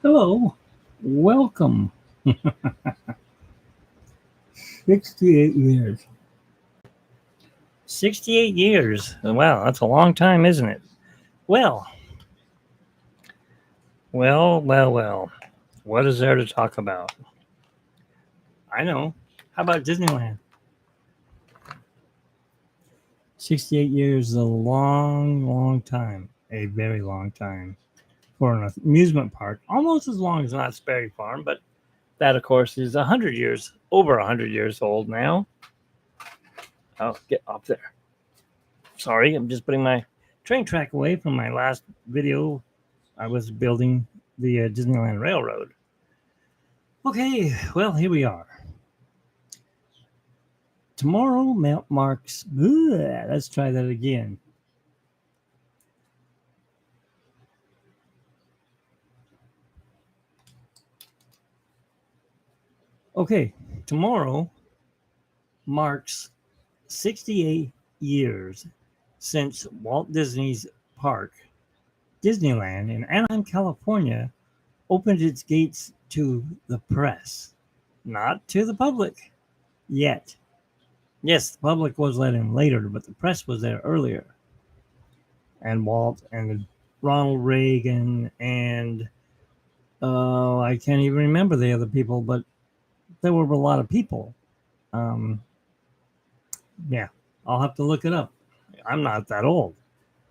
Hello, welcome. 68 years. 68 years. Wow, that's a long time, isn't it? Well, well. What is there to talk about? I know. How about Disneyland? 68 years is a long time. A very long time for an amusement park. Almost as long as Knott's Berry Farm, but that, of course, is 100 years, over 100 years old now. Oh, get up there. Sorry, I'm just putting my train track away from my last video. I was building the Disneyland Railroad. Okay, well, here we are. Tomorrow marks. Let's try that again. Okay, tomorrow marks 68 years since Walt Disney's park, Disneyland in Anaheim, California, opened its gates to the press, not to the public yet. Yes, the public was let in later, but the press was there earlier. And Walt and Ronald Reagan and I can't even remember the other people, but there were a lot of people. Um, yeah, I'll have to look it up. I'm not that old.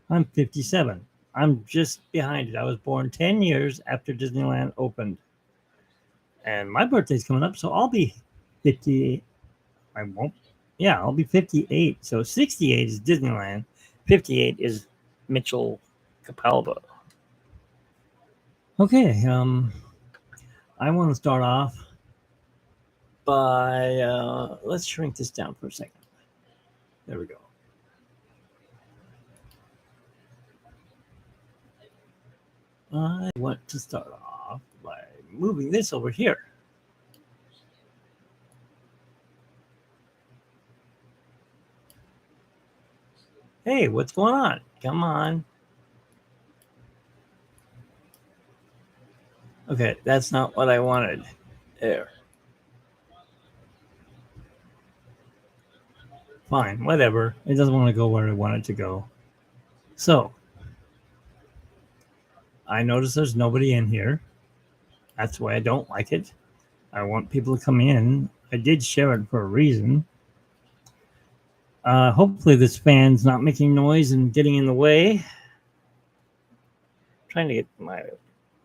I'm 57. I'm just behind it. I was born 10 years after Disneyland opened. And my birthday's coming up, so I'll be 58. I won't. Yeah, I'll be 58. So 68 is Disneyland. 58 is Mitchell Capalba. Okay, I want to start off by, let's shrink this down for a second. There we go. I want to start off by moving this over here. Hey, what's going on? Come on. Okay, that's not what I wanted. There. Fine, whatever. It doesn't want to go where I want it to go. So, I notice there's nobody in here. That's why I don't like it. I want people to come in. I did share it for a reason. Hopefully this fan's not making noise and getting in the way. I'm trying to get my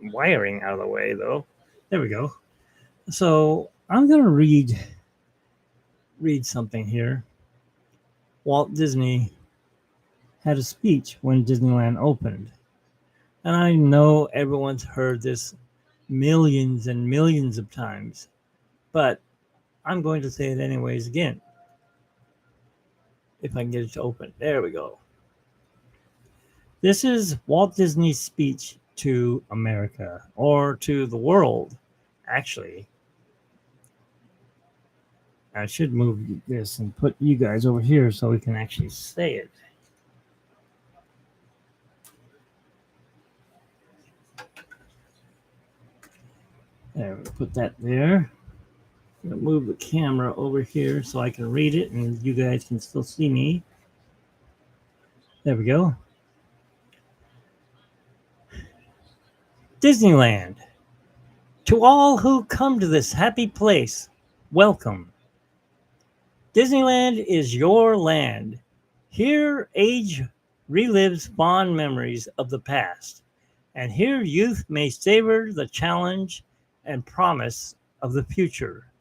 wiring out of the way, though. There we go. So I'm going to read something here. Walt Disney had a speech when Disneyland opened. And I know everyone's heard this millions and millions of times, but I'm going to say it anyways again. If I can get it to open. There we go. This is Walt Disney's speech to America, or to the world, actually. I should move this and put you guys over here so we can actually say it. There, we'll put that there. I'm going to move the camera over here so I can read it and you guys can still see me. There we go. Disneyland. To all who come to this happy place, welcome. Disneyland is your land. Here age relives fond memories of the past, and here youth may savor the challenge and promise of the future.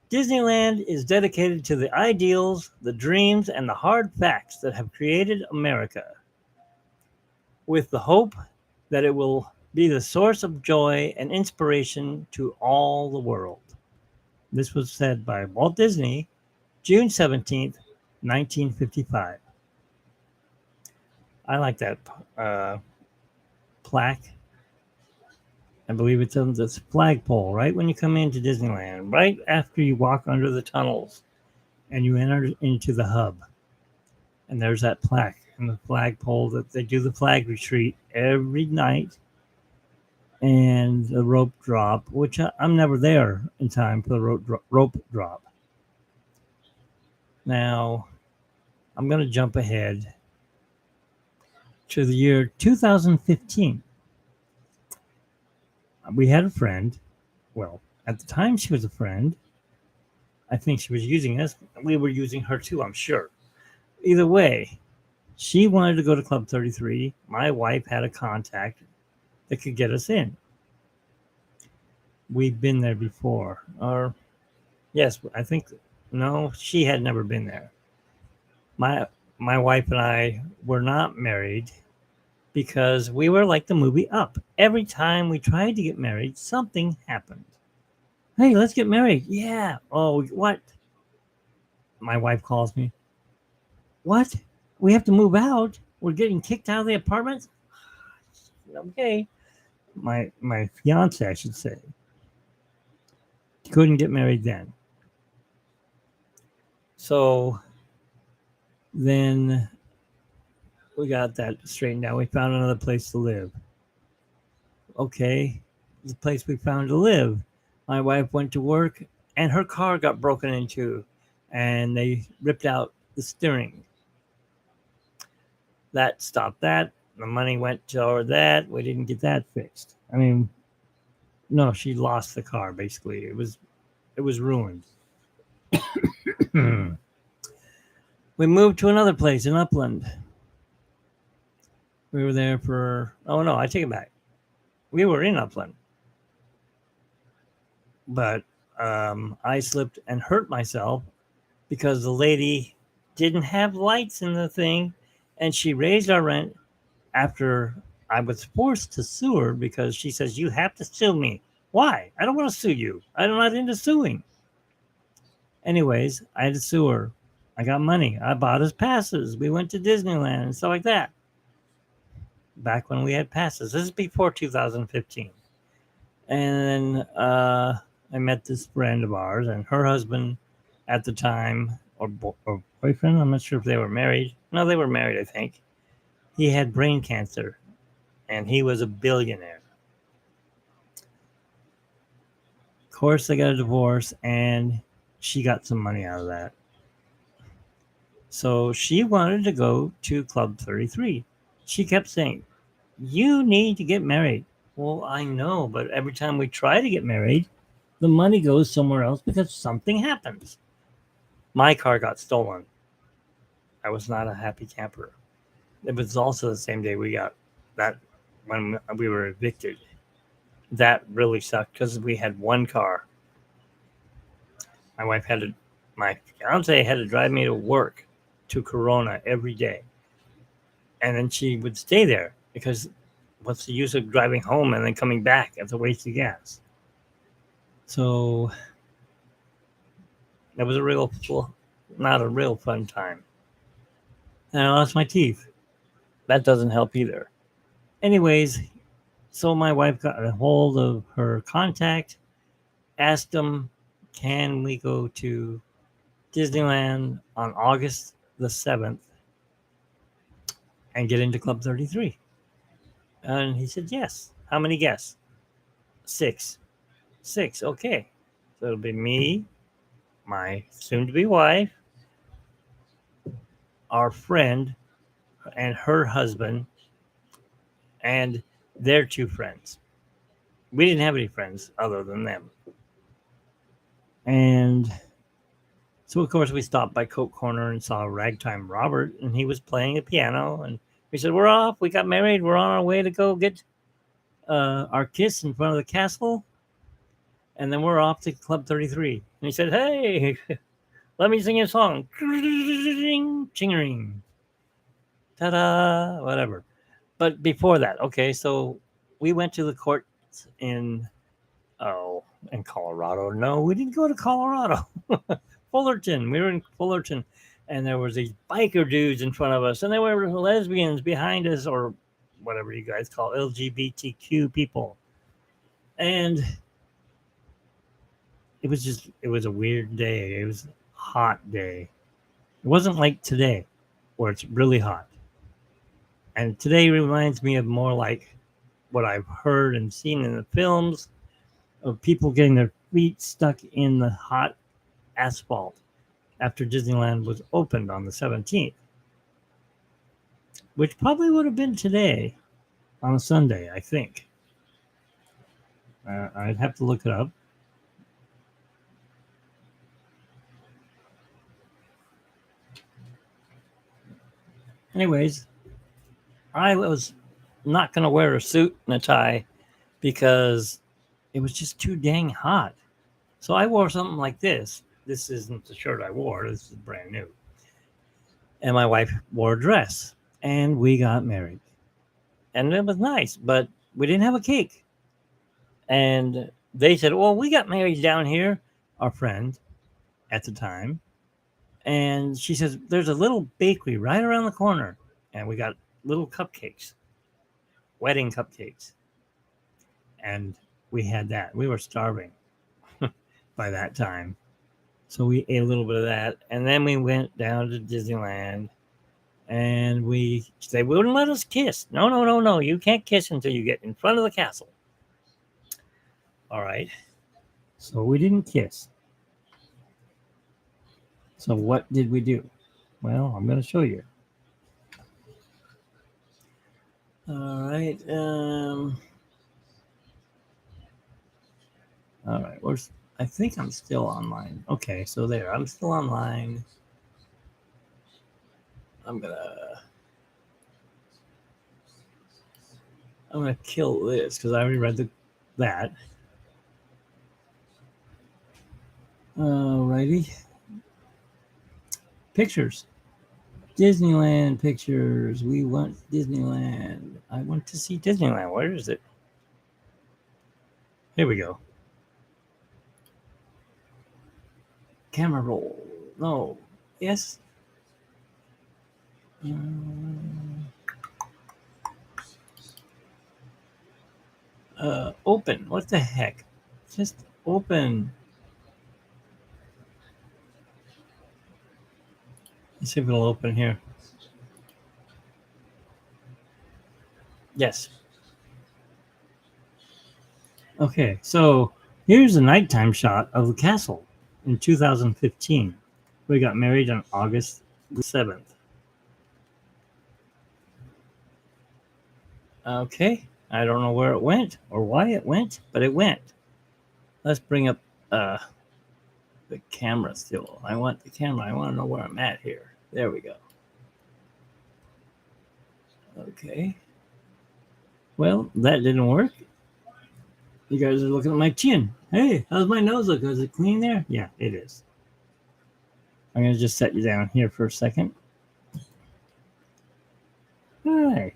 Disneyland is dedicated to the ideals, the dreams, and the hard facts that have created America, with the hope that it will be the source of joy and inspiration to all the world. This was said by Walt Disney, June 17th, 1955. I like that plaque. I believe it's on this flagpole right when you come into Disneyland, right after you walk under the tunnels and you enter into the hub. And there's that plaque and the flagpole that they do the flag retreat every night. and the rope drop, which I'm never there in time for the rope drop. Now, I'm going to jump ahead to the year 2015. We had a friend. Well, at the time, she was a friend. I think she was using us. We were using her too, I'm sure. Either way, she wanted to go to Club 33. My wife had a contact that could get us in. We've been there before. Or, yes, I think, no, she had never been there. My, my wife and I were not married because we were like the movie Up. Every time we tried to get married, something happened. Hey, let's get married. Yeah. Oh, what? My wife calls me. What? We have to move out. We're getting kicked out of the apartment. Okay. My fiance, I should say, couldn't get married then. So then we got that straightened out. We found another place to live. Okay, the place we found to live. My wife went to work and her car got broken into and they ripped out the steering. That stopped that. The money went toward that. We didn't get that fixed. I mean, no, she lost the car basically. It was ruined. We moved to another place in Upland. We were there for, oh no, I take it back. We were in Upland, but I slipped and hurt myself because the lady didn't have lights in the thing and she raised our rent after I was forced to sue her because she says, "You have to sue me." Why? I don't want to sue you. I'm not into suing. Anyways, I had to sue her. I got money. I bought us passes. We went to Disneyland and stuff like that. Back when we had passes. This is before 2015. And then I met this friend of ours and her husband at the time, or boyfriend. I'm not sure if they were married. No, they were married, I think. He had brain cancer and he was a billionaire. Of course, they got a divorce and she got some money out of that. So she wanted to go to Club 33. She kept saying, "You need to get married." Well, I know, but every time we try to get married, the money goes somewhere else because something happens. My car got stolen. I was not a happy camper. It was also the same day we got that when we were evicted. That really sucked because we had one car. My wife had to, my fiance had to drive me to work to Corona every day. And then she would stay there because what's the use of driving home and then coming back? It's a waste of gas. So that was a real, not a real fun time. And I lost my teeth. That doesn't help either. Anyways, so my wife got a hold of her contact, asked him, "Can we go to Disneyland on August the 7th and get into Club 33?" And he said, "Yes." How many guests? Six. Six, okay. So it'll be me, my soon to be wife, our friend, and her husband, and their two friends. We didn't have any friends other than them. And so, of course, we stopped by Coke Corner and saw Ragtime Robert, and he was playing a piano. And we said, "We're off. We got married. We're on our way to go get our kiss in front of the castle. And then we're off to Club 33." And he said, "Hey, let me sing you a song." Chingering. Ta-da, whatever. But before that, okay, so we went to the courts in, oh, in Colorado. No, we didn't go to Colorado. Fullerton. We were in Fullerton, and there was these biker dudes in front of us, and there were lesbians behind us, or whatever you guys call LGBTQ people. And it was a weird day. It was a hot day. It wasn't like today, where it's really hot. And today reminds me of more like what I've heard and seen in the films of people getting their feet stuck in the hot asphalt after Disneyland was opened on the 17th, which probably would have been today on a Sunday, I think. I'd have to look it up. Anyways, I was not going to wear a suit and a tie because it was just too dang hot. So I wore something like this. This isn't the shirt I wore, this is brand new. And my wife wore a dress, and we got married. And it was nice, but we didn't have a cake. And they said, well, we got married down here, our friend at the time. And she says, there's a little bakery right around the corner. And we got little cupcakes, wedding cupcakes. And we had that. We were starving by that time. So we ate a little bit of that. And then we went down to Disneyland. And they wouldn't let us kiss. No, no, no, no. You can't kiss until you get in front of the castle. All right. So we didn't kiss. So what did we do? Well, I'm going to show you. All right. All right. I think I'm still online. Okay, so there. I'm still online. I'm gonna kill this because I already read that. Alrighty. Pictures. Disneyland pictures. We want Disneyland. I want to see Disneyland. Where is it? Here we go. Camera roll. No. Yes. Open. What the heck? Just open. Let's see if it'll open here. Yes. Okay, so here's a nighttime shot of the castle in 2015. We got married on August 7th. Okay, I don't know where it went or why it went, but it went. Let's bring up the camera still. I want the camera. I want to know where I'm at here. There we go. Okay. Well, that didn't work. You guys are looking at my chin. Hey, how's my nose look? Is it clean there? Yeah, it is. I'm going to just set you down here for a second. Hi.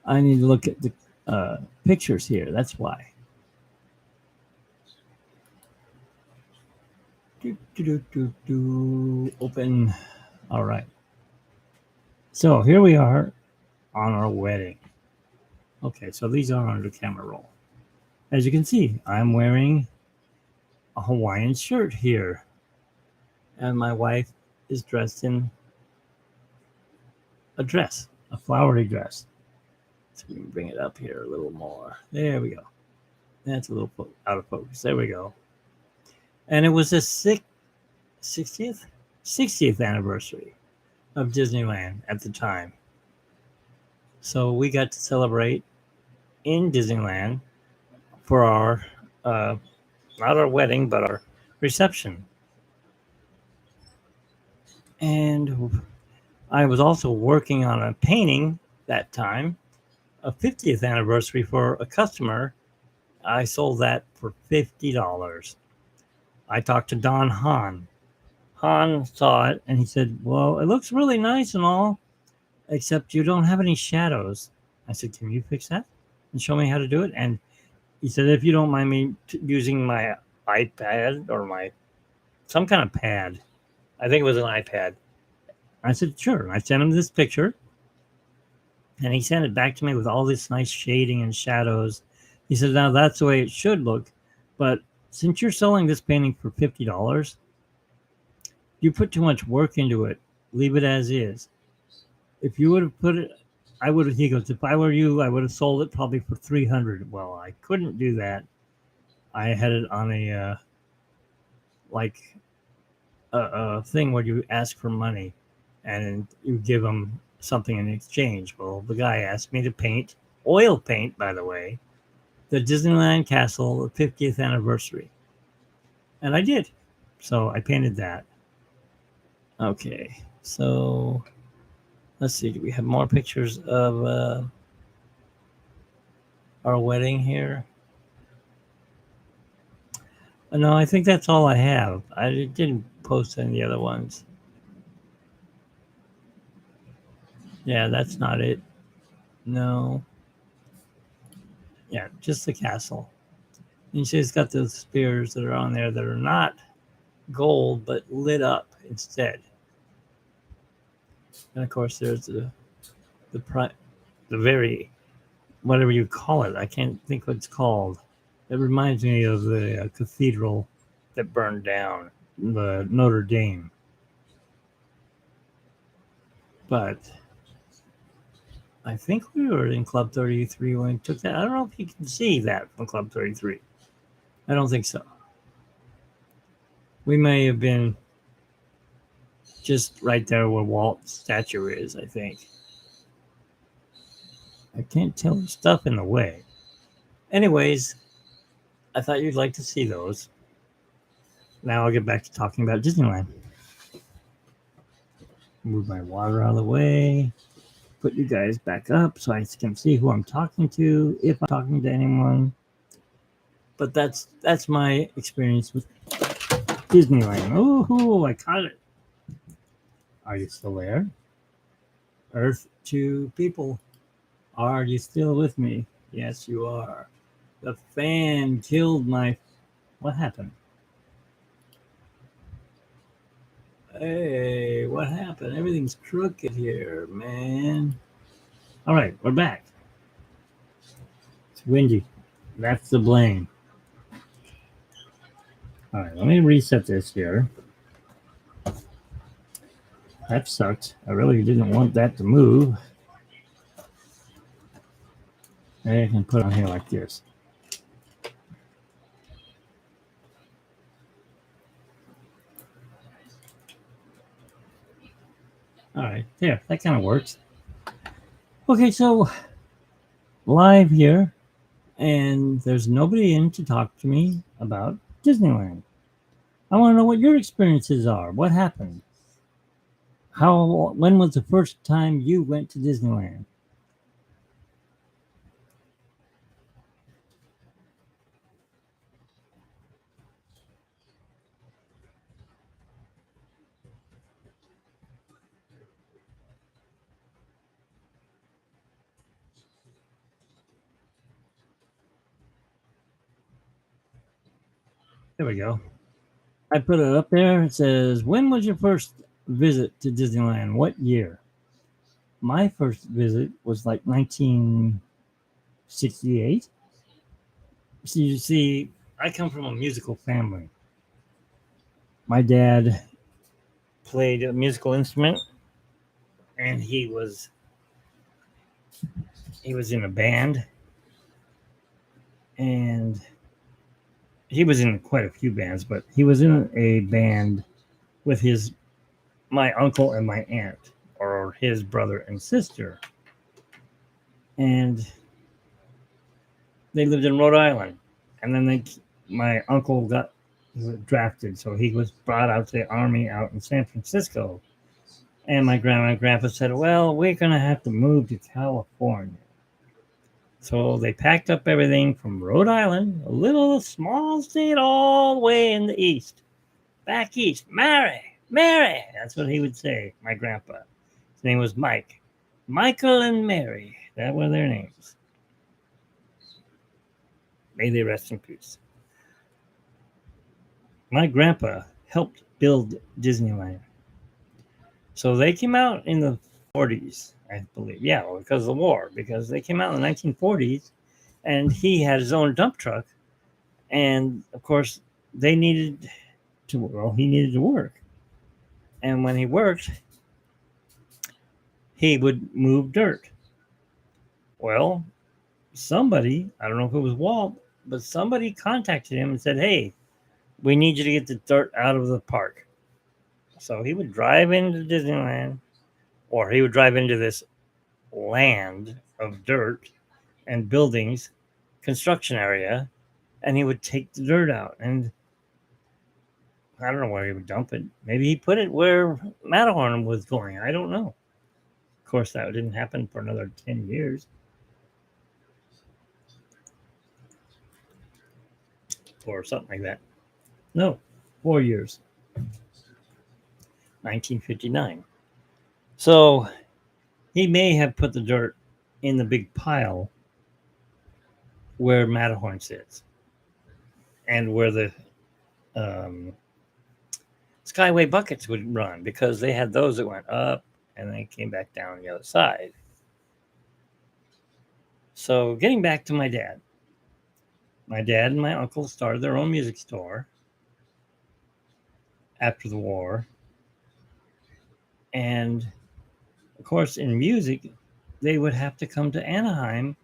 I need to look at the pictures here. That's why. Open. All right. So here we are on our wedding. Okay, so these are under camera roll. As you can see, I'm wearing a Hawaiian shirt here. And my wife is dressed in a dress, a flowery dress. So we can bring it up here a little more. There we go. That's a little out of focus. There we go. And it was the 60th anniversary of Disneyland at the time. So we got to celebrate in Disneyland for our, not our wedding, but our reception. And I was also working on a painting that time, a 50th anniversary for a customer. I sold that for $50. I talked to Don Hahn. Han saw it and he said, well, it looks really nice and all, except you don't have any shadows. I said, can you fix that and show me how to do it? And he said, if you don't mind me using my iPad or some kind of pad. I think it was an iPad. I said, sure. And I sent him this picture. And he sent it back to me with all this nice shading and shadows. He said, now that's the way it should look. But since you're selling this painting for $50, you put too much work into it. Leave it as is. If you would have put I would. He goes, if I were you, I would have sold it probably for 300. Well, I couldn't do that. I had it on a like a thing where you ask for money, and you give them something in exchange. Well, the guy asked me to paint oil paint, by the way, the Disneyland Castle, the 50th anniversary, and I did. So I painted that. Okay, so let's see. Do we have more pictures of our wedding here? No, I think that's all I have. I didn't post any of the other ones. Yeah, that's not it. No. Yeah, just the castle. And she's got those spears that are on there that are not gold but lit up instead. And of course, there's the pri- the very whatever you call it. I can't think what it's called. It reminds me of the cathedral that burned down, the Notre Dame. But I think we were in Club 33 when we took that. I don't know if you can see that from Club 33. I don't think so. We may have been just right there where Walt's statue is, I think. I can't tell the stuff in the way. Anyways, I thought you'd like to see those. Now I'll get back to talking about Disneyland. Move my water out of the way. Put you guys back up so I can see who I'm talking to, if I'm talking to anyone. But that's my experience with Disneyland. Oh, I caught it. Are you still there? Earth to people. Are you still with me? Yes, you are. The fan killed my. What happened? Hey, what happened? Everything's crooked here, man. All right, we're back. It's windy. That's the blame. All right, let me reset this here. That sucked. I really didn't want that to move. I can put it on here like this. All right, there. That kind of works. Okay, so live here, and there's nobody in to talk to me about Disneyland. I want to know what your experiences are. What happened? When was the first time you went to Disneyland? There we go. I put it up there. It says, when was your first visit to Disneyland? What year? My first visit was like 1968. So you see, I come from a musical family. My dad played a musical instrument, and he was in a band, and he was in quite a few bands, but he was in a band with my uncle and my aunt, or his brother and sister, and they lived in Rhode Island. And then my uncle got drafted, so he was brought out to the army out in San Francisco. And my grandma and grandpa said, well, we're going to have to move to California. So they packed up everything from Rhode Island, a little small state all the way in the east, back east. Mary, Mary. That's what he would say, my grandpa. His name was Mike. Michael and Mary. That were their names. May they rest in peace. My grandpa helped build Disneyland. So they came out in the 40s, I believe. Yeah, well, because of the war, because they came out in the 1940s, and he had his own dump truck. And of course, he needed to work. And when he worked, he would move dirt. Well, somebody, I don't know if it was Walt, but somebody contacted him and said, "Hey, we need you to get the dirt out of the park." So he would drive into Disneyland, or he would drive into this land of dirt and buildings, construction area, and he would take the dirt out. And I don't know where he would dump it. Maybe he put it where Matterhorn was going. I don't know. Of course, that didn't happen for another 10 years or something like that. No, 4 years, 1959. So he may have put the dirt in the big pile where Matterhorn sits and where the um, Skyway buckets would run, because they had those that went up and then came back down the other side. So getting back to my dad and my uncle started their own music store after the war. And of course, in music, they would have to come to Anaheim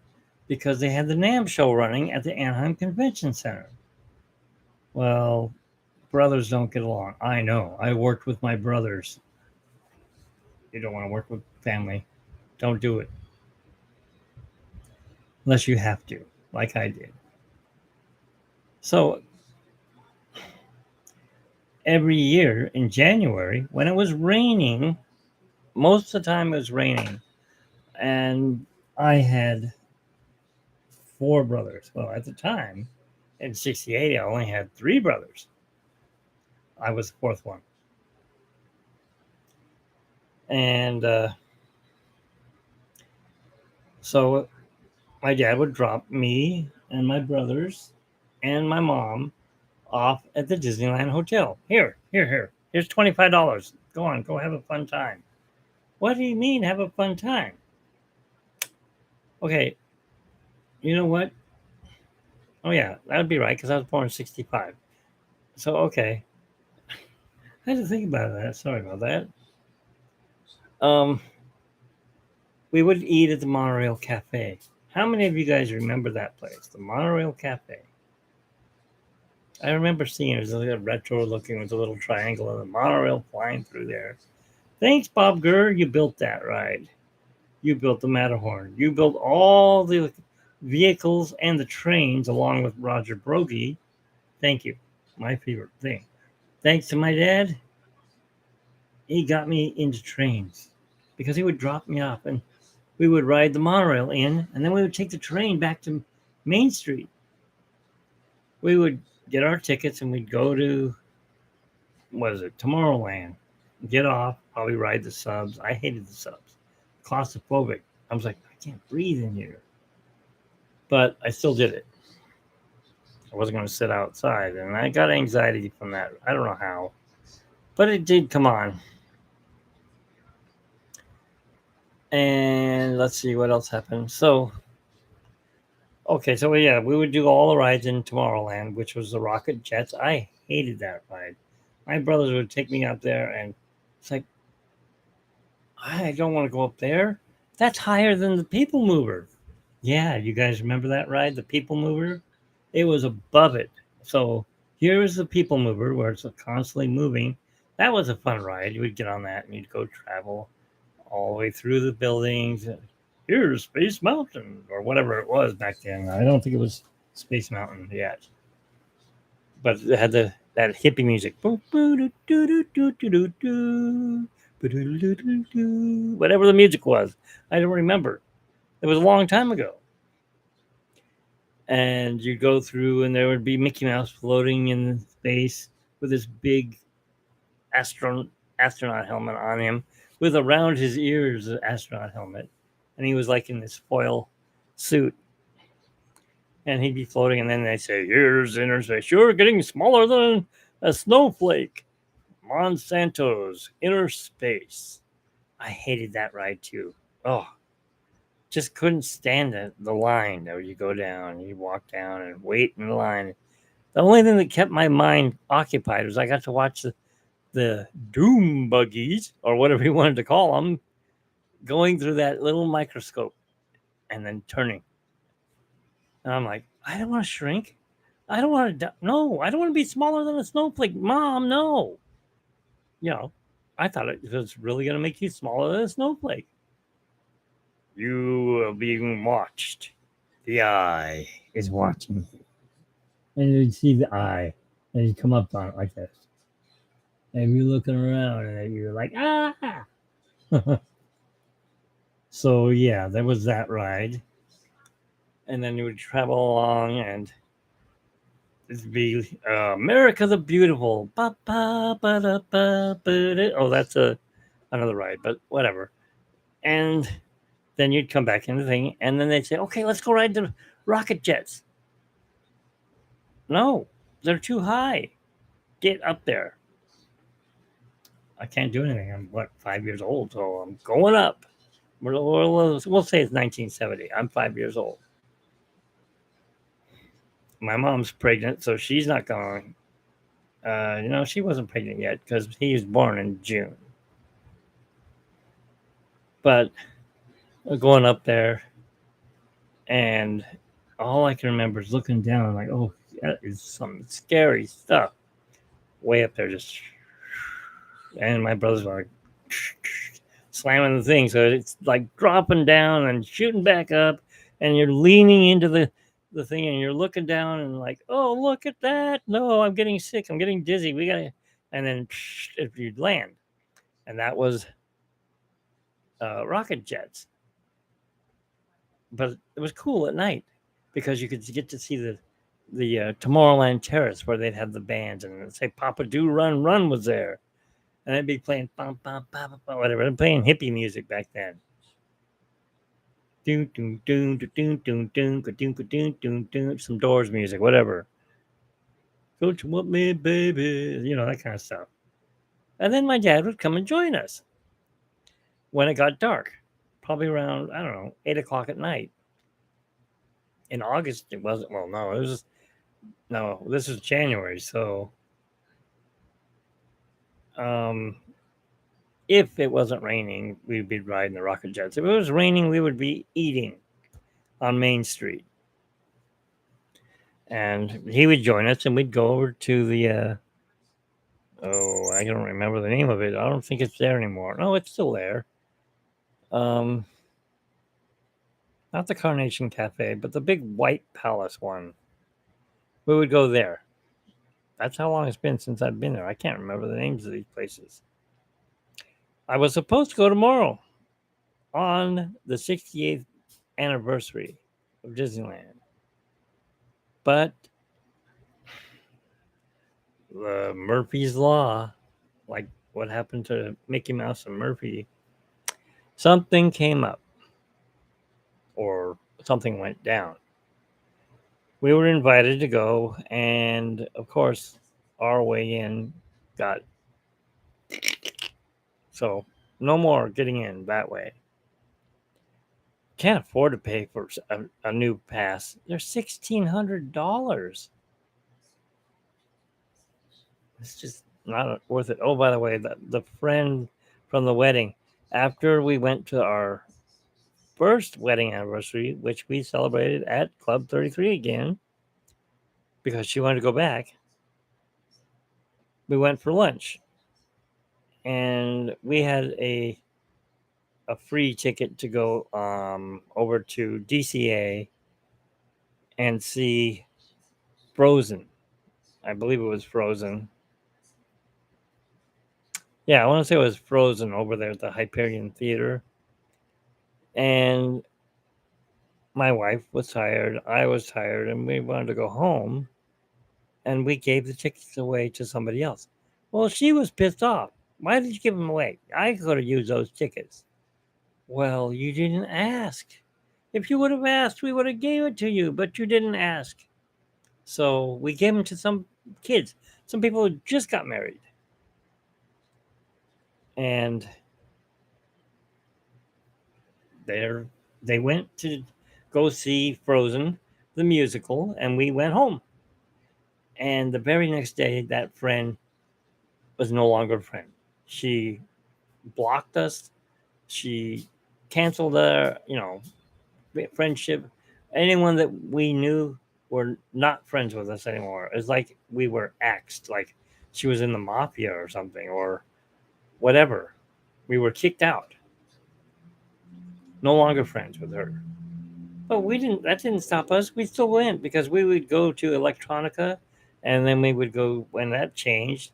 because they had the NAMM show running at the Anaheim Convention Center. Well, brothers don't get along. I know. I worked with my brothers. You don't want to work with family. Don't do it. Unless you have to, like I did. So every year in January, when it was raining, most of the time it was raining, and I had four brothers. Well, at the time, in '68, I only had three brothers. I was the fourth one. And so my dad would drop me and my brothers and my mom off at the Disneyland Hotel. Here. Here's $25. Go on, go have a fun time. What do you mean, have a fun time? Okay, you know what? Oh, yeah, that would be right, because I was born in '65. So, okay. I had to think about that. Sorry about that. Um, we would eat at the Monorail Cafe. How many of you guys remember that place, the Monorail Cafe? I remember seeing it. It was like a retro looking with a little triangle and the monorail flying through there. Thanks, Bob Gurr. You built that ride. You built the Matterhorn. You built all the vehicles and the trains along with Roger Broggie. Thank you. My favorite thing. Thanks to my dad, he got me into trains because he would drop me off and we would ride the monorail in, and then we would take the train back to Main Street. We would get our tickets and we'd go to, what is it, Tomorrowland. Get off, probably ride the subs. I hated the subs. Claustrophobic. I was like, I can't breathe in here. But I still did it. I wasn't going to sit outside, and I got anxiety from that. I don't know how, but it did come on. And let's see what else happened. So, okay, so yeah, we would do all the rides in Tomorrowland, which was the rocket jets. I hated that ride. My brothers would take me up there, and it's like, I don't want to go up there. That's higher than the People Mover. Yeah, you guys remember that ride, the People Mover? It was above it. So here's the People Mover where it's constantly moving. That was a fun ride. You would get on that and you'd go travel all the way through the buildings. Here's Space Mountain or whatever it was back then. I don't think it was Space Mountain yet, but it had that hippie music. Whatever the music was, I don't remember. It was a long time ago. And you go through, and there would be Mickey Mouse floating in space with this big astronaut helmet on him, with around his ears an astronaut helmet, and he was like in this foil suit, and he'd be floating, and then they say, "Here's inner space. You're getting smaller than a snowflake. Monsanto's inner space." I hated that ride too. Oh, just couldn't stand the line where you go down, you walk down and wait in the line. The only thing that kept my mind occupied was I got to watch the doom buggies, or whatever you wanted to call them, going through that little microscope. and then turning. And I'm like, I don't want to shrink. I don't want to. No, I don't want to be smaller than a snowflake. Mom, no. You know, I thought it was really going to make you smaller than a snowflake. You are being watched. The eye is watching. And you'd see the eye, and you'd come up on it like this. And you're looking around, and you're like, ah. So, yeah, there was that ride. And then you would travel along, and it'd be America the Beautiful. Ba, ba, ba, da, ba, ba, da. Oh, that's another ride, but whatever. And then you'd come back in the thing, and then they'd say, okay, let's go ride the rocket jets. No, they're too high. Get up there. I can't do anything. I'm, 5 years old, so I'm going up. We'll say it's 1970. I'm 5 years old. My mom's pregnant, so she's not going. She wasn't pregnant yet because he was born in June. But going up there, and all I can remember is looking down, like, oh, that is some scary stuff. Way up there, just, and my brother's like slamming the thing, so it's like dropping down and shooting back up, and you're leaning into the thing, and you're looking down, and like, oh, look at that! No, I'm getting sick. I'm getting dizzy. We gotta, and then if you'd land, and that was rocket jets. But it was cool at night because you could get to see the Tomorrowland Terrace where they'd have the bands and it'd say Papa Do Run Run was there, and they'd be playing bum, bum, bum, bum, whatever. They're playing hippie music back then. Doom, doom, doom, doom, doom, doom, doom, doom, doom, doom, some Doors music, whatever. Don't you want me, baby? That kind of stuff. And then my dad would come and join us when it got dark, probably around, I don't know, 8 o'clock at night. In August, it wasn't, well, no, it was, no, this is January. So, um, if it wasn't raining, we'd be riding the rocket jets. If it was raining, we would be eating on Main Street. And he would join us, and we'd go over to the, I don't remember the name of it. I don't think it's there anymore. No, it's still there. Not the Carnation Cafe, but the big White Palace one. We would go there. That's how long it's been since I've been there. I can't remember the names of these places. I was supposed to go tomorrow on the 68th anniversary of Disneyland. But the Murphy's Law, like what happened to Mickey Mouse and Murphy, something came up or something went down. We were invited to go, and of course, our way in got so no more getting in that way. Can't afford to pay for a new pass. They're $1,600. It's just not worth it. Oh, by the way, the friend from the wedding, after we went to our first wedding anniversary, which we celebrated at Club 33 again, because she wanted to go back, we went for lunch. And we had a free ticket to go over to DCA and see Frozen. I believe it was Frozen. Yeah, I want to say it was Frozen over there at the Hyperion Theater. And my wife was tired, I was tired, and we wanted to go home. And we gave the tickets away to somebody else. Well, she was pissed off. Why did you give them away? I could have used those tickets. Well, you didn't ask. If you would have asked, we would have gave it to you, but you didn't ask. So we gave them to some kids, some people who just got married. And they went to go see Frozen, the musical, and we went home. And the very next day, that friend was no longer a friend. She blocked us. She canceled friendship. Anyone that we knew were not friends with us anymore. It's like we were axed, like she was in the mafia or something, or whatever. We were kicked out. No longer friends with her. But we didn't. That didn't stop us. We still went because we would go to Electronica, and then we would go when that changed.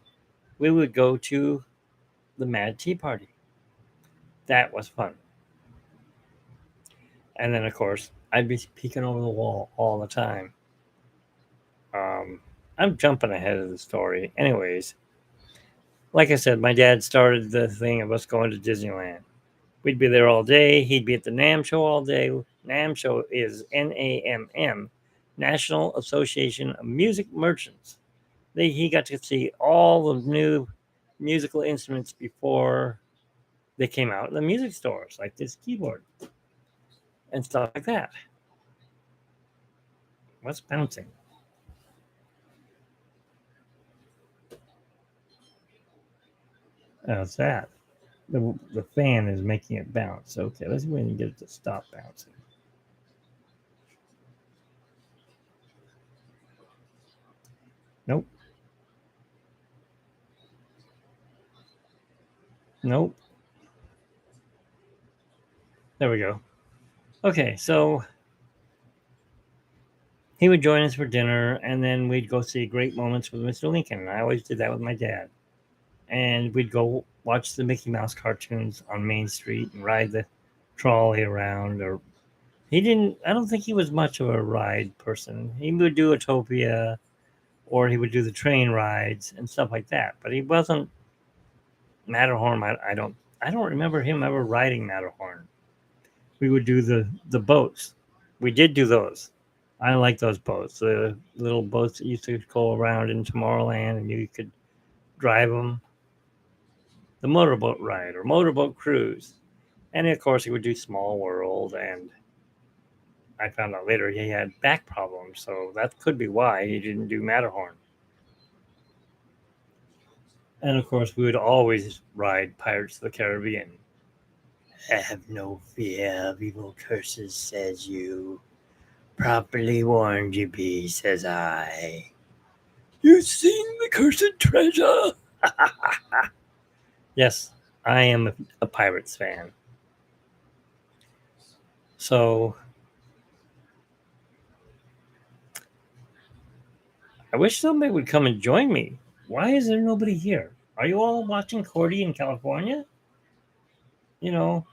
We would go to the Mad Tea Party. That was fun. And then, of course, I'd be peeking over the wall all the time. Um, I'm jumping ahead of the story. Anyways, like I said, my dad started the thing of us going to Disneyland. We'd be there all day. He'd be at the NAM show all day. NAM show is NAMM, National Association of Music Merchants. He got to see all the new musical instruments before they came out in the music stores, like this keyboard and stuff like that. What's bouncing? How's that? The fan is making it bounce. Okay, let's go ahead and get it to stop bouncing. Nope. Nope. There we go. Okay, so he would join us for dinner, and then we'd go see Great Moments with Mr. Lincoln. And I always did that with my dad. And we'd go watch the Mickey Mouse cartoons on Main Street and ride the trolley around. Or he didn't. I don't think he was much of a ride person. He would do Utopia, or he would do the train rides and stuff like that. But he wasn't Matterhorn. I don't. I don't remember him ever riding Matterhorn. We would do the boats. We did do those. I like those boats. The little boats that used to go around in Tomorrowland, and you could drive them. The motorboat ride or motorboat cruise, and of course he would do Small World. And I found out later he had back problems, so that could be why he didn't do Matterhorn. And of course, we would always ride Pirates of the Caribbean. Have no fear of evil curses, says you. Properly warned you be, says I. You seen the cursed treasure? Yes, I am a Pirates fan. So I wish somebody would come and join me. Why is there nobody here? Are you all watching Cordy in California? You know,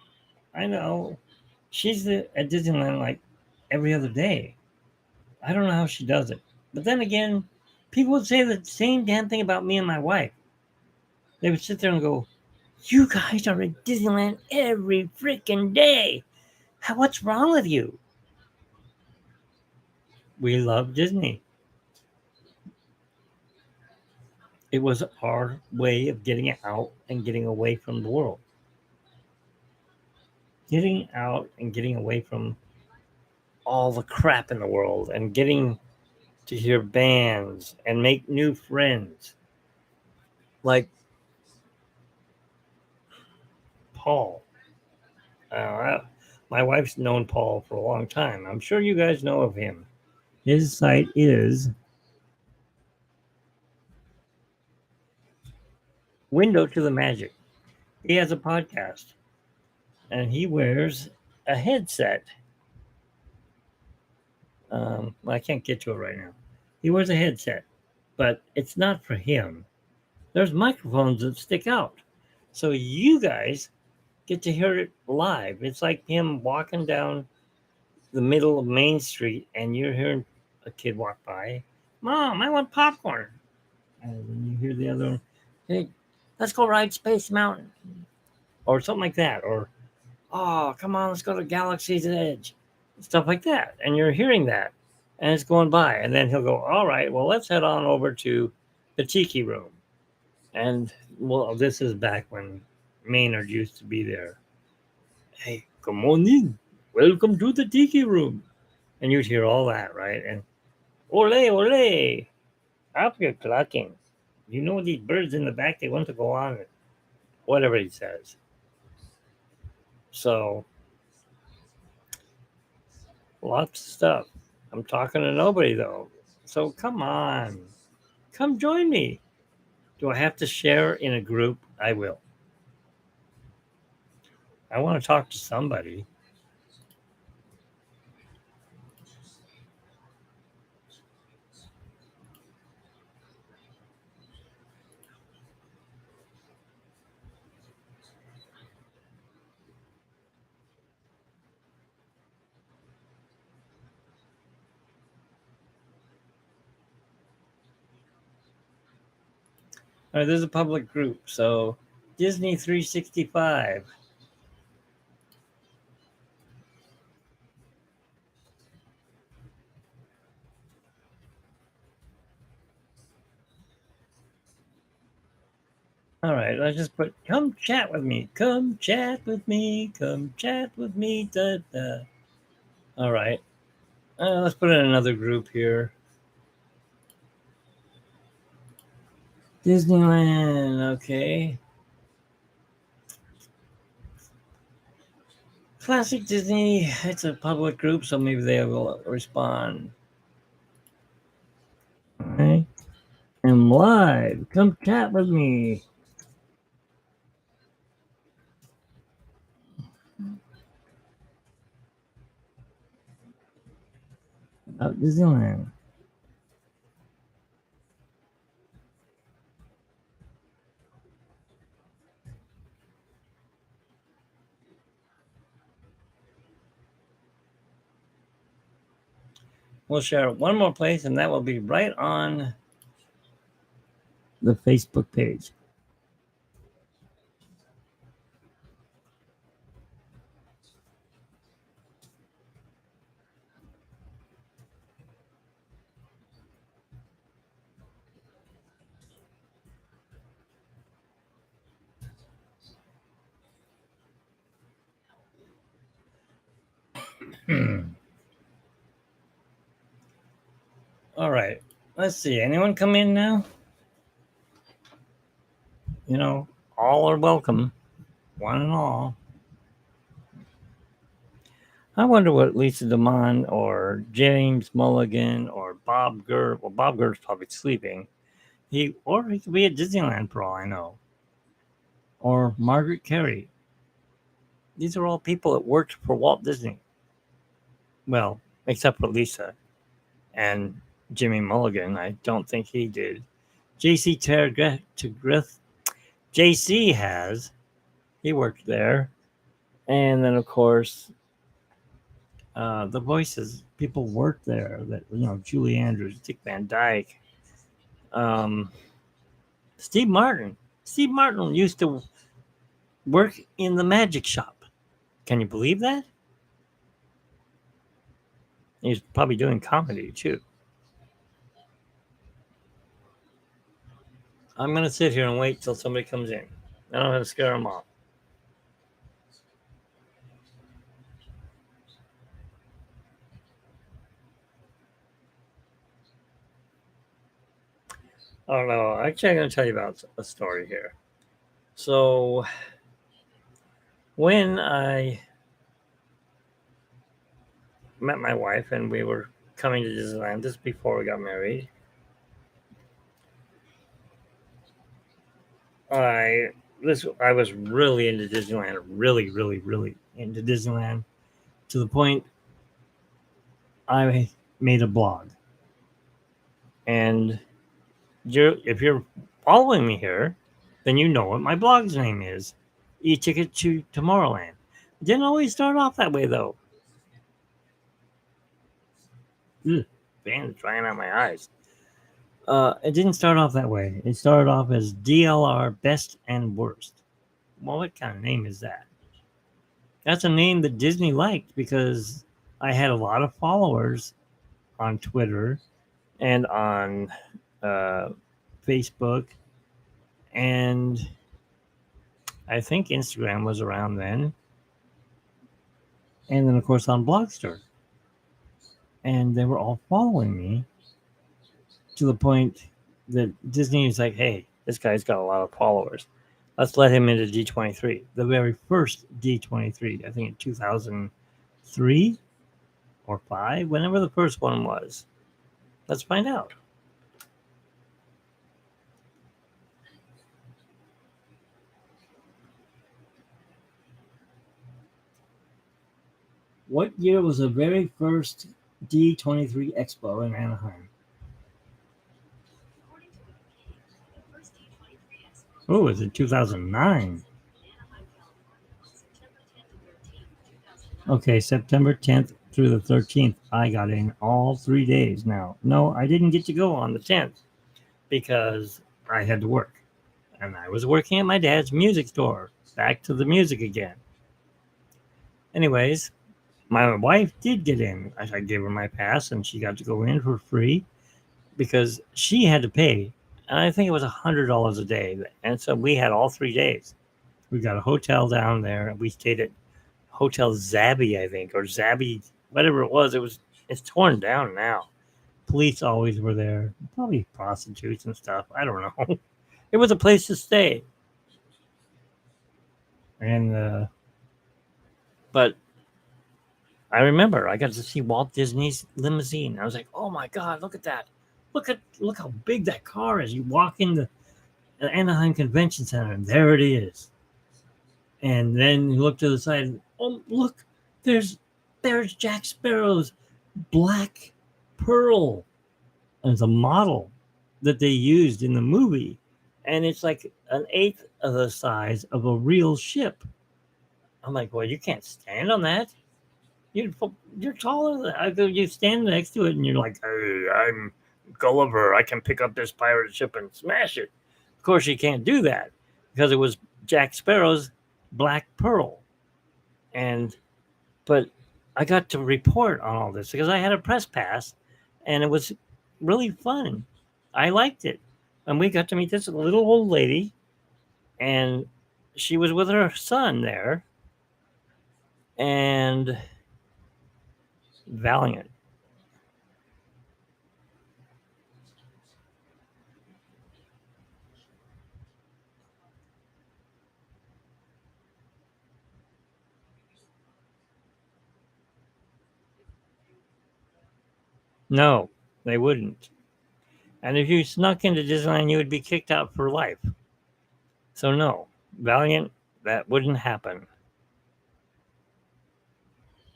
I know she's at Disneyland like every other day. I don't know how she does it. But then again, people would say the same damn thing about me and my wife. They would sit there and go, "You guys are at Disneyland every freaking day. What's wrong with you?" We love Disney. It was our way of getting out and getting away from the world. Getting out and getting away from all the crap in the world and getting to hear bands and make new friends. Like Paul. Uh, my wife's known Paul for a long time. I'm sure you guys know of him. His site is Window to the Magic. He has a podcast and he wears a headset. Well, I can't get to it right now. He wears a headset, but it's not for him. There's microphones that stick out. So you guys get to hear it live. It's like him walking down the middle of Main Street and you're hearing a kid walk by. Mom, I want popcorn. And then you hear the other one, hey, let's go ride Space Mountain. Or something like that. Or, oh, come on, let's go to Galaxy's Edge. Stuff like that. And you're hearing that. And it's going by. And then he'll go, all right, well, let's head on over to the Tiki Room. And, well, this is back when Maynard used to be there. Hey, come on in. Welcome to the Tiki Room. And you'd hear all that, right? And, ole, ole. Up your clucking. You know these birds in the back, they want to go on it. Whatever he says. So Lots of stuff. I'm talking to nobody though. So come on. Come join me. Do I have to share in a group? I will. I want to talk to somebody. All right, there's a public group. So Disney 365. All right, let's just put come chat with me. Come chat with me. Come chat with me. Da, da. All right. Let's put in another group here. Disneyland. Okay. Classic Disney. It's a public group, so maybe they will respond. All right. I'm live. Come chat with me. About Disneyland. We'll share one more place, and that will be right on the Facebook page. All right. Let's see. Anyone come in now? All are welcome, one and all. I wonder what Lisa DeMond or James Mulligan or Bob Gurr. Well, Bob Gurr's probably sleeping. He could be at Disneyland for all I know. Or Margaret Carey. These are all people that worked for Walt Disney. Well, except for Lisa and Jimmy Mulligan. I don't think he did. J.C. Tegriff. J.C. has. He worked there. And then, of course, the voices, people worked there. That Julie Andrews, Dick Van Dyke, um, Steve Martin. Steve Martin used to work in the magic shop. Can you believe that? He's probably doing comedy too. I'm gonna sit here and wait till somebody comes in. I don't have to scare them off. I don't know. Actually, I'm gonna tell you about a story here. So when I met my wife and we were coming to Disneyland, this before we got married, I was really into Disneyland, really, really, really into Disneyland, to the point I made a blog. And if you're following me here, then you know what my blog's name is: E-Ticket to Tomorrowland. It didn't always start off that way though. Fan's drying out my eyes. It didn't start off that way. It started off as DLR Best and Worst. Well, what kind of name is that? That's a name that Disney liked because I had a lot of followers on Twitter and on Facebook, and I think Instagram was around then, and then of course on Blogster, and they were all following me to the point that Disney is like, "Hey, this guy's got a lot of followers. Let's let him into D23." The very first D23, I think in 2003 or 5, whenever the first one was. Let's find out. What year was the very first D23 Expo in Anaheim? Oh, was it 2009? Okay, September 10th through the 13th. I got in all 3 days now. No, I didn't get to go on the 10th because I had to work. And I was working at my dad's music store. Back to the music again. Anyways, my wife did get in. I gave her my pass and she got to go in for free because she had to pay. And I think it was $100 a day. And so we had all 3 days. We got a hotel down there. We stayed at Hotel Zabby, I think, or Zabby, whatever it was. It's torn down now. Police always were there, probably prostitutes and stuff. I don't know. It was a place to stay, and but I remember I got to see Walt Disney's limousine. I was like, "Oh my God, look at that! Look how big that car is!" You walk in the Anaheim Convention Center, and there it is. And then you look to the side, and, oh look, there's Jack Sparrow's Black Pearl as a model that they used in the movie, and it's like an eighth of the size of a real ship. I'm like, well, you can't stand on that. You're you're taller than I. You stand next to it, and you're like, hey, I'm Gulliver. I can pick up this pirate ship and smash it. Of course, you can't do that because it was Jack Sparrow's Black Pearl, and but I got to report on all this because I had a press pass, and it was really fun. I liked it, and we got to meet this little old lady, and she was with her son there, and Valiant. No, they wouldn't. And if you snuck into Disneyland, you would be kicked out for life. So no, Valiant, that wouldn't happen.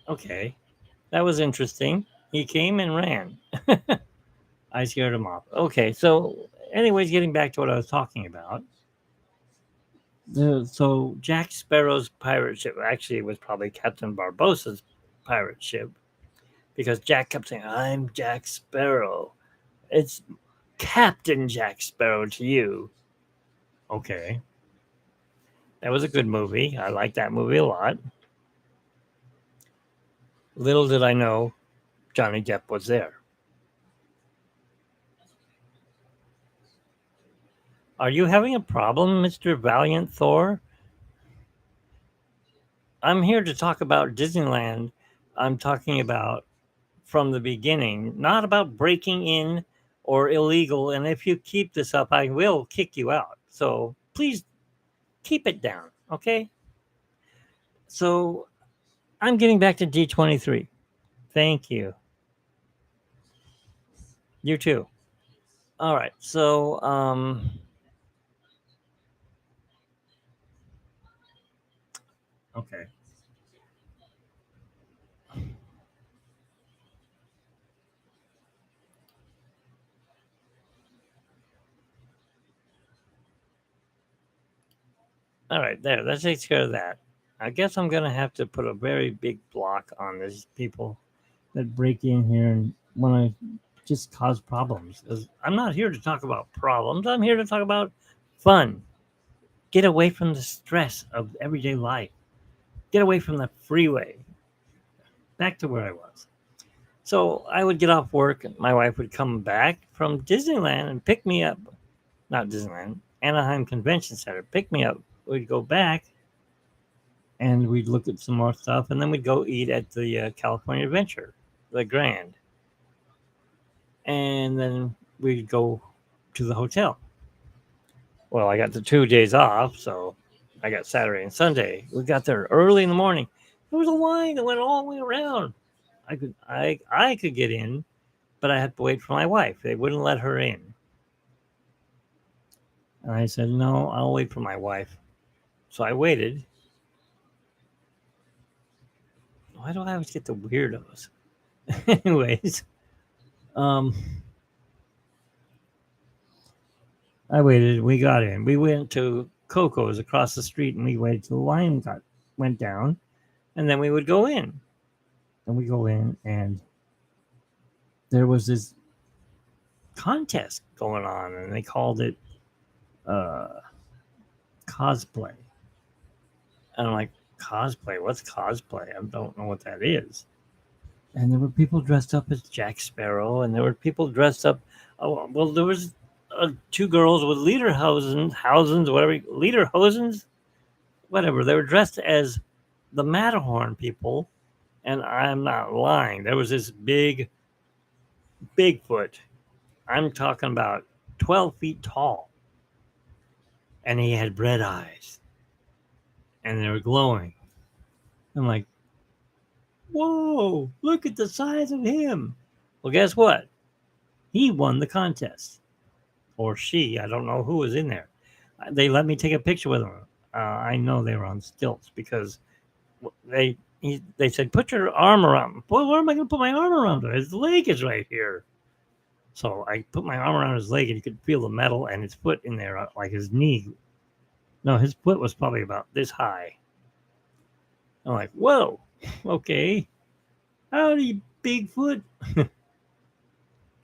Okay, that was interesting. He came and ran. I scared him off. Okay, so anyways, getting back to what I was talking about. So Jack Sparrow's pirate ship actually it was probably Captain Barbossa's pirate ship because Jack kept saying, "I'm Jack Sparrow." It's Captain Jack Sparrow to you. Okay, that was a good movie. I liked that movie a lot. Little did I know Johnny Depp was there. Are you having a problem, Mr. Valiant Thor? I'm here to talk about Disneyland. I'm talking about from the beginning, not about breaking in or illegal. And if you keep this up, I will kick you out. So please keep it down. Okay. So I'm getting back to D23. Thank you. You too. All right. So, okay. All right. There. That takes care of that. I guess I'm going to have to put a very big block on these people that break in here and want to just cause problems. 'Cause I'm not here to talk about problems. I'm here to talk about fun. Get away from the stress of everyday life. Get away from the freeway. Back to where I was. So I would get off work. And my wife would come back from Disneyland and pick me up. Not Disneyland, Anaheim Convention Center. Pick me up. We'd go back and we'd look at some more stuff, and then we'd go eat at the California Adventure, the Grand, and then we'd go to the hotel. Well, I got the 2 days off, so I got Saturday and Sunday. We got there early in the morning. There was a line that went all the way around. I could get in, but I had to wait for my wife. They wouldn't let her in. And I said, no, I'll wait for my wife. So I waited. Why do I always get the weirdos? Anyways, um, I waited. We got in. We went to Coco's across the street, and we waited till the line went down, and then we would go in. And we go in, and there was this contest going on, and they called it uh, cosplay. And I'm like, cosplay? What's cosplay? I don't know what that is. And there were people dressed up as Jack Sparrow, and there were people dressed up. Oh, well, there was two girls with lederhosens, whatever. They were dressed as the Matterhorn people, and I'm not lying. There was this Bigfoot. I'm talking about 12 feet tall, and he had red eyes, and they were glowing. I'm like, whoa, look at the size of him. Well, guess what? He won the contest. Or she, I don't know who was in there. They let me take a picture with him. I know they were on stilts because they said, put your arm around him. Boy, where am I going to put my arm around him? His leg is right here. So I put my arm around his leg, and you could feel the metal and his foot in there, like his knee. No, his foot was probably about this high. I'm like, whoa, okay. Howdy, Bigfoot.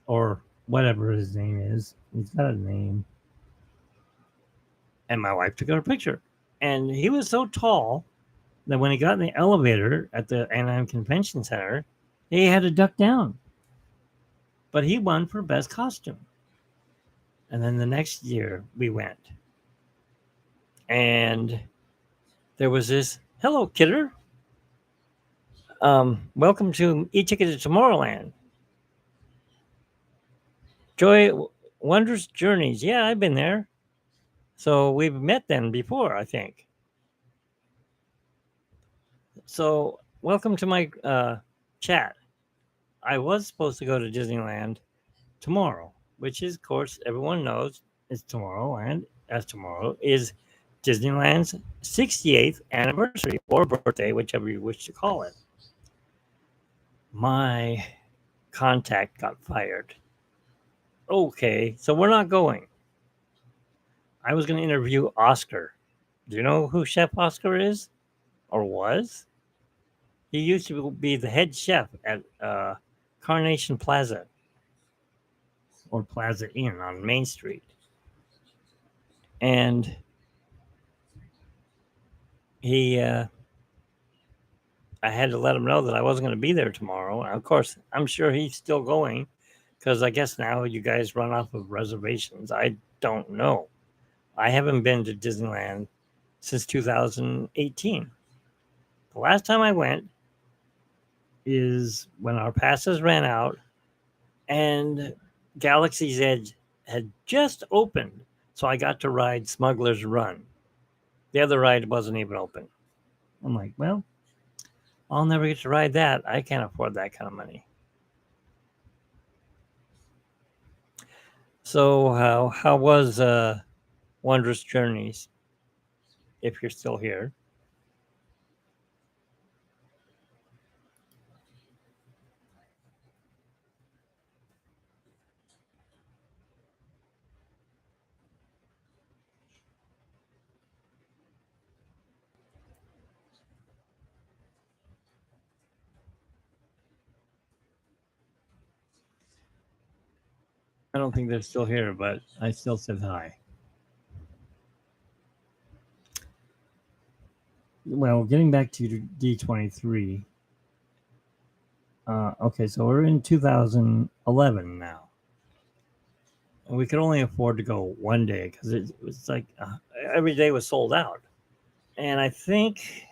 Or whatever his name is. He's got a name. And my wife took our picture. And he was so tall that when he got in the elevator at the Anaheim Convention Center, he had to duck down. But he won for best costume. And then the next year we went. And there was this, hello, kidder. Welcome to E-Ticket to Tomorrowland. Joy Wondrous Journeys. Yeah, I've been there. So we've met them before, I think. So welcome to my chat. I was supposed to go to Disneyland tomorrow, which is, of course, everyone knows is tomorrow, and as tomorrow is Disneyland's 68th anniversary or birthday, whichever you wish to call it. My contact got fired. Okay, so we're not going. I was going to interview Oscar. Do you know who Chef Oscar is? Or was? He used to be the head chef at Carnation Plaza or Plaza Inn on Main Street. And I had to let him know that I wasn't going to be there tomorrow. And of course, I'm sure he's still going because I guess now you guys run off of reservations. I don't know. I haven't been to Disneyland since 2018. The last time I went is when our passes ran out and Galaxy's Edge had just opened. So I got to ride Smuggler's Run. The other ride wasn't even open. I'm like, well, I'll never get to ride that. I can't afford that kind of money. So how was Wondrous Journeys? If you're still here. I don't think they're still here, but I still said hi. Well, getting back to D23. Okay, so we're in 2011 now. And we could only afford to go one day because it was like every day was sold out. And I think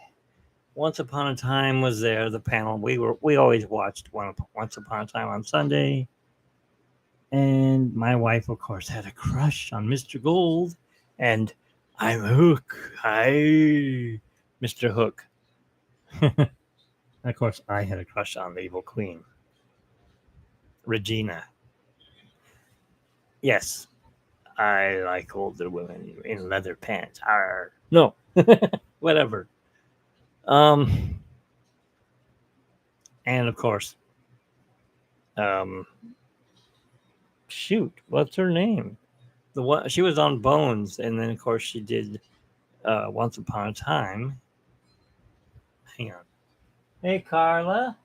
Once Upon a Time was there, the panel. We always watched Once Upon a Time on Sunday. And my wife, of course, had a crush on Mr. Gold. And I'm Hook. Hi, Mr. Hook. And of course, I had a crush on the evil queen, Regina. Yes, I like older women in leather pants. Arr. No, whatever. Um, and of course, um, shoot, what's her name? The one she was on Bones, and then of course she did Once Upon a Time. Hang on. Hey, Carla.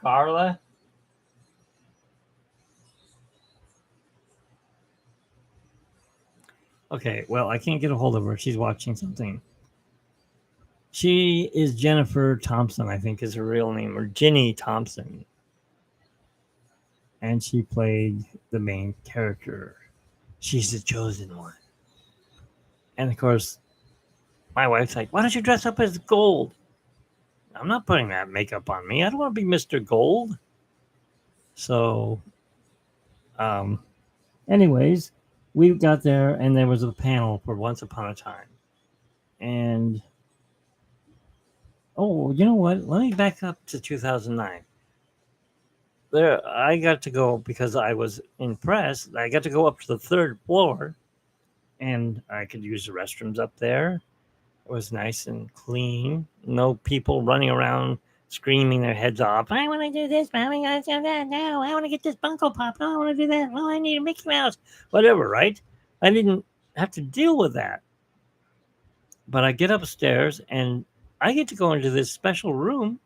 Carla. Okay, well, I can't get a hold of her. She's watching something. She is Jennifer Thompson, I think is her real name, or Ginny Thompson. And she played the main character. She's the chosen one. And of course, my wife's like, why don't you dress up as gold? I'm not putting that makeup on me. I don't want to be Mr. Gold. So, um, anyways, we got there and there was a panel for Once Upon a Time. And, oh, you know what? Let me back up to 2009. There, I got to go because I was impressed. I got to go up to the third floor and I could use the restrooms up there. It was nice and clean. No people running around screaming their heads off. I want to do this. I want to do that. No, I want to get this Funko Pop. No, I want to do that. Oh, I need a Mickey Mouse. Whatever, right? I didn't have to deal with that. But I get upstairs and I get to go into this special room.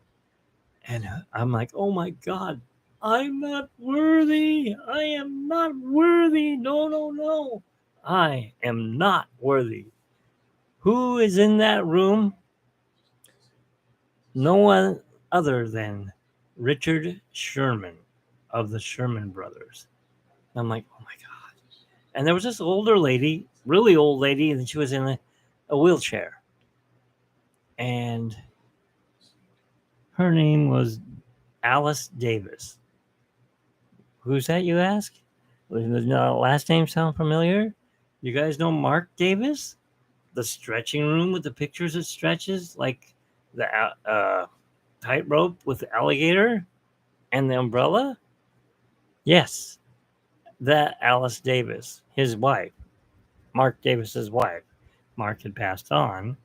And I'm like, oh my God, I'm not worthy. I am not worthy. No, no, no. I am not worthy. Who is in that room? No one other than Richard Sherman of the Sherman Brothers. I'm like, oh my God. And there was this older lady, really old lady, and she was in a wheelchair. And her name was Alice Davis. Who's that, you ask? Does the last name sound familiar? You guys know Mark Davis? The stretching room with the pictures that stretches, like the tightrope with the alligator and the umbrella? Yes, that Alice Davis, his wife, Mark Davis's wife. Mark had passed on,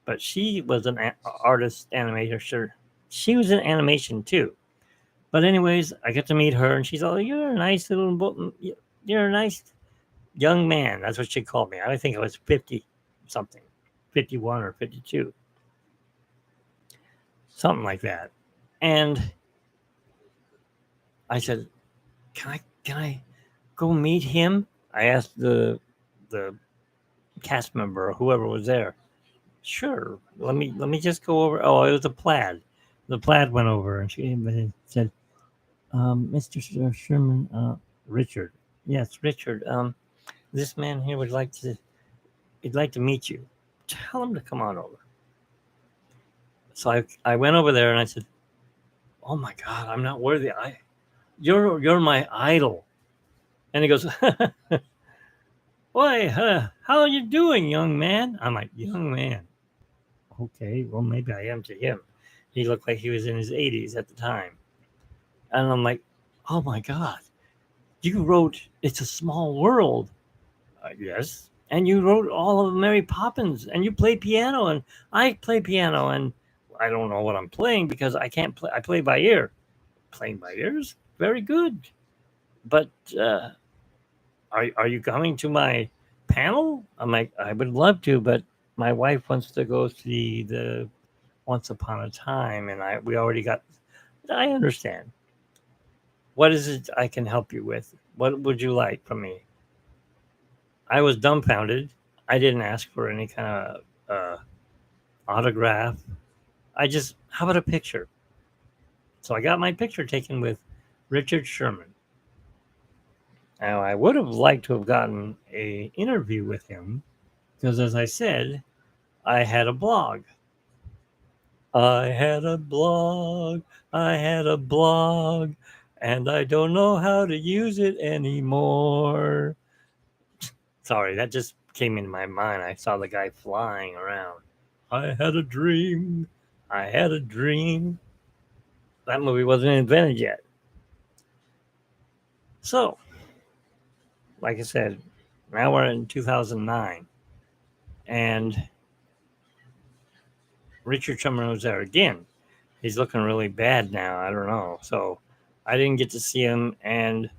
but she was an artist animator. Sure, she was in animation too. But anyways, I got to meet her, and she's all, "You're a nice little, you're a nice young man." That's what she called me. I think I was 50 something, 51 or 52, something like that. And I said, "Can I go meet him?" I asked the cast member or whoever was there. Sure. Let me just go over. Oh, it was a plaid. The plaid went over, and she said, "Mr. Sherman, Richard. Yes, Richard. This man here would like to. He'd like to meet you. Tell him to come on over." So I went over there and I said, "Oh my God, I'm not worthy. You're my idol." And he goes, "Boy, how are you doing, young man?" I'm like, "Young man. Okay, well, maybe I am to him." He looked like he was in his 80s at the time. And I'm like, oh my God, you wrote It's a Small World. Yes. And you wrote all of Mary Poppins, and you play piano, and I play piano, and I don't know what I'm playing because I can't play. I play by ear. Playing by ears? Very good. But are you coming to my panel? I'm like, I would love to, but my wife wants to go see the Once Upon a Time, and we already got. I understand. What is it I can help you with? What would you like from me? I was dumbfounded. I didn't ask for any kind of autograph. How about a picture? So I got my picture taken with Richard Sherman. Now, I would have liked to have gotten a interview with him because, as I said, I had a blog. I had a blog. I had a blog, and I don't know how to use it anymore. Sorry, that just came into my mind. I saw the guy flying around. I had a dream. I had a dream. That movie wasn't invented yet. So, like I said, now we're in 2009, and Richard Sherman was there again. He's looking really bad now. I don't know. So, I didn't get to see him, and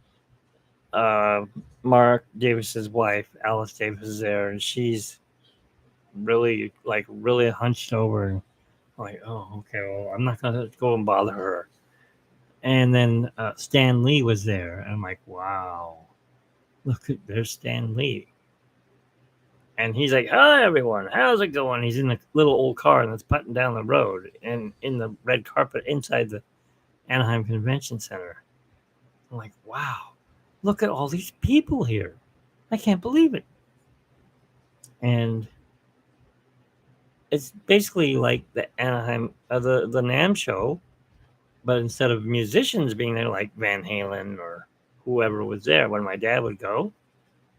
uh, Mark Davis's wife, Alice Davis, is there, and she's really hunched over. And I'm like, oh, okay, well, I'm not gonna go and bother her. And then Stan Lee was there, and I'm like, wow, look at there's Stan Lee. And he's like, hi, everyone. How's it going? He's in a little old car and it's putting down the road and in the red carpet inside the Anaheim Convention Center. I'm like, wow, look at all these people here. I can't believe it. And it's basically like the Anaheim, the NAM show, but instead of musicians being there like Van Halen or whoever was there when my dad would go,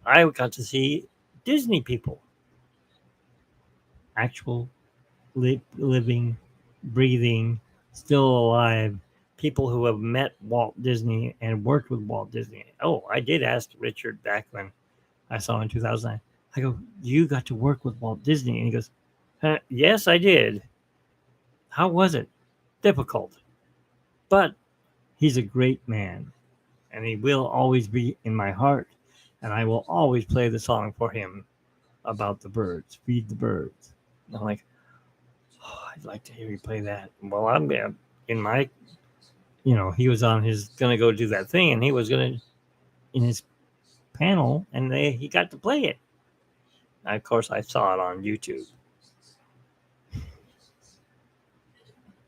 I got to see Disney people, actual living, breathing, still alive people who have met Walt Disney and worked with Walt Disney. Oh, I did ask Richard back when I saw him in 2009. I go, you got to work with Walt Disney? And he goes, yes, I did. How was it? Difficult. But he's a great man, and he will always be in my heart. And I will always play the song for him about the birds, feed the birds. And I'm like, oh, I'd like to hear you play that. Well, I'm in my, he was on his gonna go do that thing, and he was gonna in his panel, and he got to play it. And of course, I saw it on YouTube.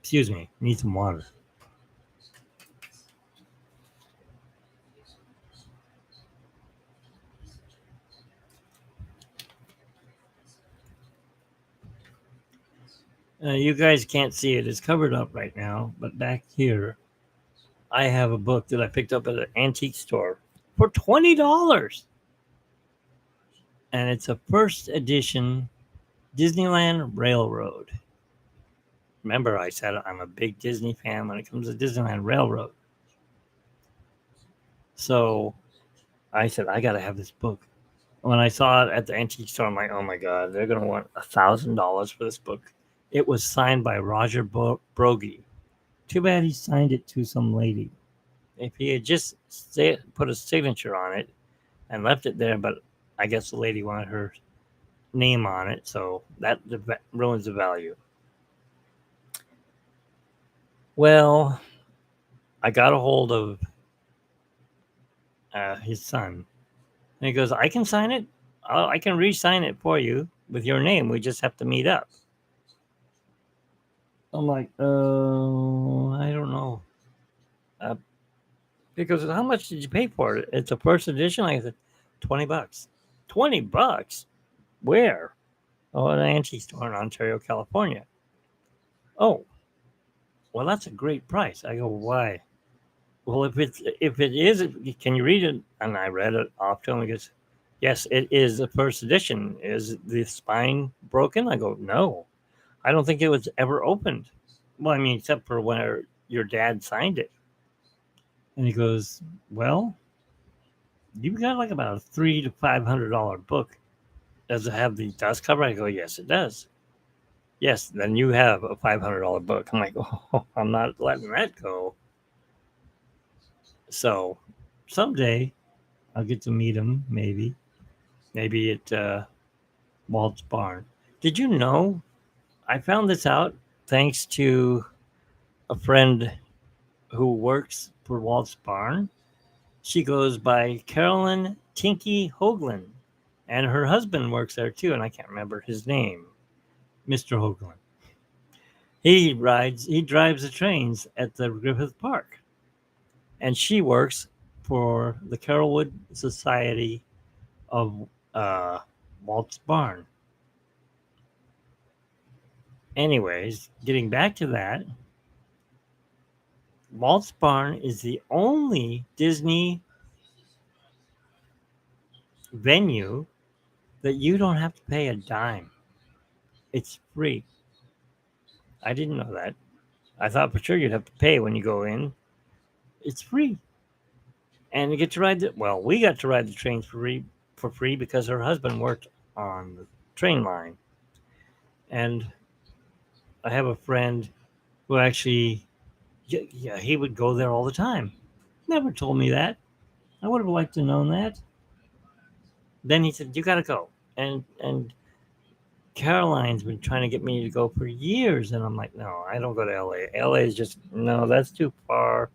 Excuse me, need some water. You guys can't see it; it's covered up right now. But back here, I have a book that I picked up at an antique store for $20. And it's a first edition Disneyland Railroad. Remember, I said I'm a big Disney fan when it comes to Disneyland Railroad. So I said, I got to have this book. When I saw it at the antique store, I'm like, oh my God, they're going to want $1,000 for this book. It was signed by Roger Brogy. Too bad he signed it to some lady. If he had just put a signature on it and left it there, but I guess the lady wanted her name on it, so that ruins the value. Well, I got a hold of his son, and he goes, I can sign it. I can re-sign it for you with your name. We just have to meet up. I'm like, I don't know. He goes, how much did you pay for it? It's a first edition. I said, $20. $20? Where? Oh, at an antique store in Ontario, California. Oh, well, that's a great price. I go, why? Well, if it is, can you read it? And I read it off to him. He goes, yes, it is the first edition. Is the spine broken? I go, no, I don't think it was ever opened. Well, I mean, except for when your dad signed it. And he goes, well, you've got like about a $300 to $500 book. Does it have the dust cover? I go, yes, it does. Yes, then you have a $500 book. I'm like, oh, I'm not letting that go. So someday I'll get to meet him, maybe at Walt's Barn. Did you know? I found this out thanks to a friend who works for Walt's Barn. She goes by Carolyn Tinky Hoagland, and her husband works there too, and I can't remember his name, Mr. Hoagland. He drives the trains at the Griffith Park, and she works for the Carolwood Society of Walt's Barn. Anyways, getting back to that, Walt's Barn is the only Disney venue that you don't have to pay a dime. It's free. I didn't know that. I thought for sure you'd have to pay when you go in. It's free. And you get to ride the well, we got to ride the trains for free because her husband worked on the train line. And I have a friend who actually yeah, he would go there all the time. Never told me that. I would have liked to known that. Then he said, "You got to go." And Caroline's been trying to get me to go for years, and I'm like, "No, I don't go to LA. LA is just no, that's too far.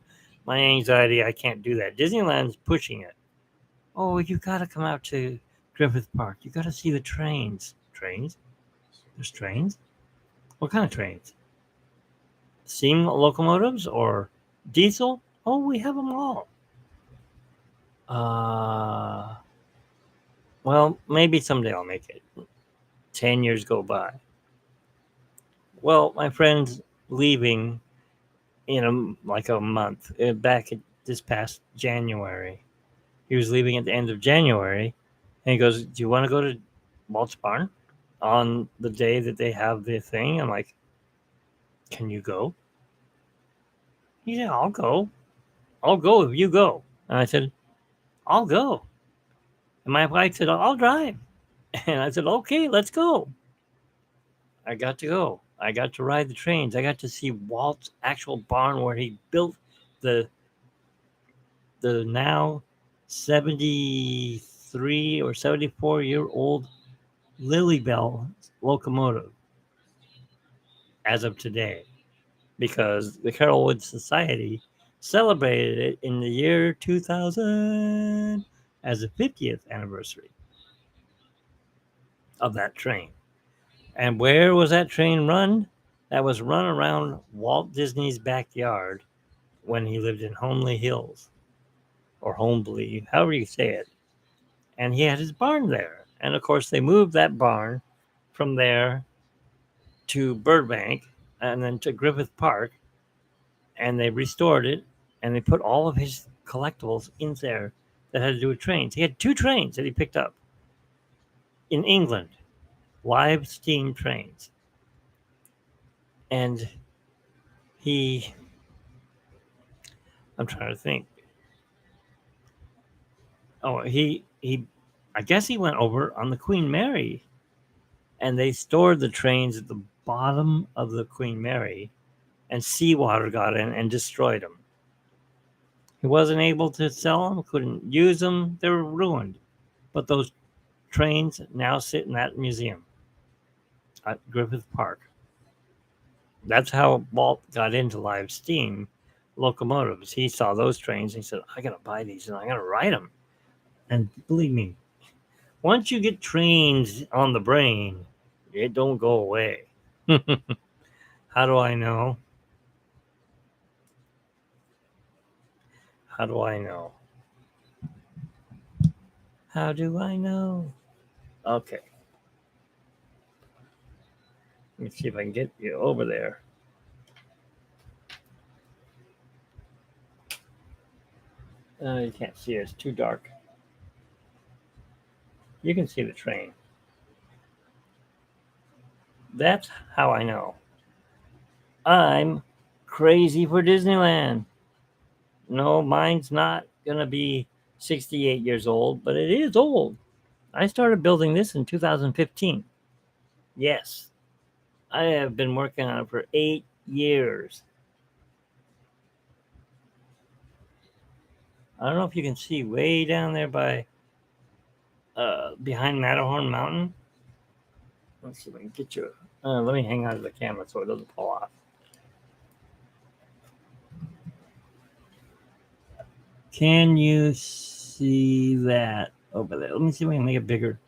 My anxiety, I can't do that." Disneyland's pushing it. Oh, you got to come out to Griffith Park. You got to see the trains. Trains? There's trains? What kind of trains? Steam locomotives or diesel? Oh, we have them all. Uh, well, maybe someday I'll make it. 10 years go by. Well, my friend's leaving in like a month. Back at this past January. He was leaving at the end of January, and he goes, "Do you want to go to Walt's Barn on the day that they have the thing?" I'm like, "Can you go?" He said, "I'll go. I'll go if you go." And I said, "I'll go." And my wife said, "I'll drive." And I said, "Okay, let's go." I got to go. I got to ride the trains. I got to see Walt's actual barn where he built the now 73 or 74-year-old Lilybell locomotive as of today, because the Carrollwood Society celebrated it in the year 2000 as the 50th anniversary of that train. And where was that train run? That was run around Walt Disney's backyard when he lived in Homely Hills, or Homely, however you say it. And he had his barn there. And of course, they moved that barn from there to Burbank and then to Griffith Park, and they restored it, and they put all of his collectibles in there that had to do with trains. He had two trains that he picked up in England, live steam trains. And he, I'm trying to think. Oh, I guess he went over on the Queen Mary, and they stored the trains at the bottom of the Queen Mary, and seawater got in and destroyed them. He wasn't able to sell them, couldn't use them, they were ruined. But those trains now sit in that museum at Griffith Park. That's how Walt got into live steam locomotives. He saw those trains and he said, "I gotta buy these and I gotta ride them." And believe me, once you get trains on the brain, it don't go away. How do I know? How do I know? How do I know? Okay. Let me see if I can get you over there. You can't see it. It's too dark. You can see the train. That's how I know. I'm crazy for Disneyland. No, mine's not going to be 68 years old, but it is old. I started building this in 2015. Yes, I have been working on it for 8 years. I don't know if you can see way down there by behind Matterhorn Mountain. Let's see if I can get you. Let me hang on to the camera so it doesn't fall off. Can you see that over there? Let me see if we can make it bigger.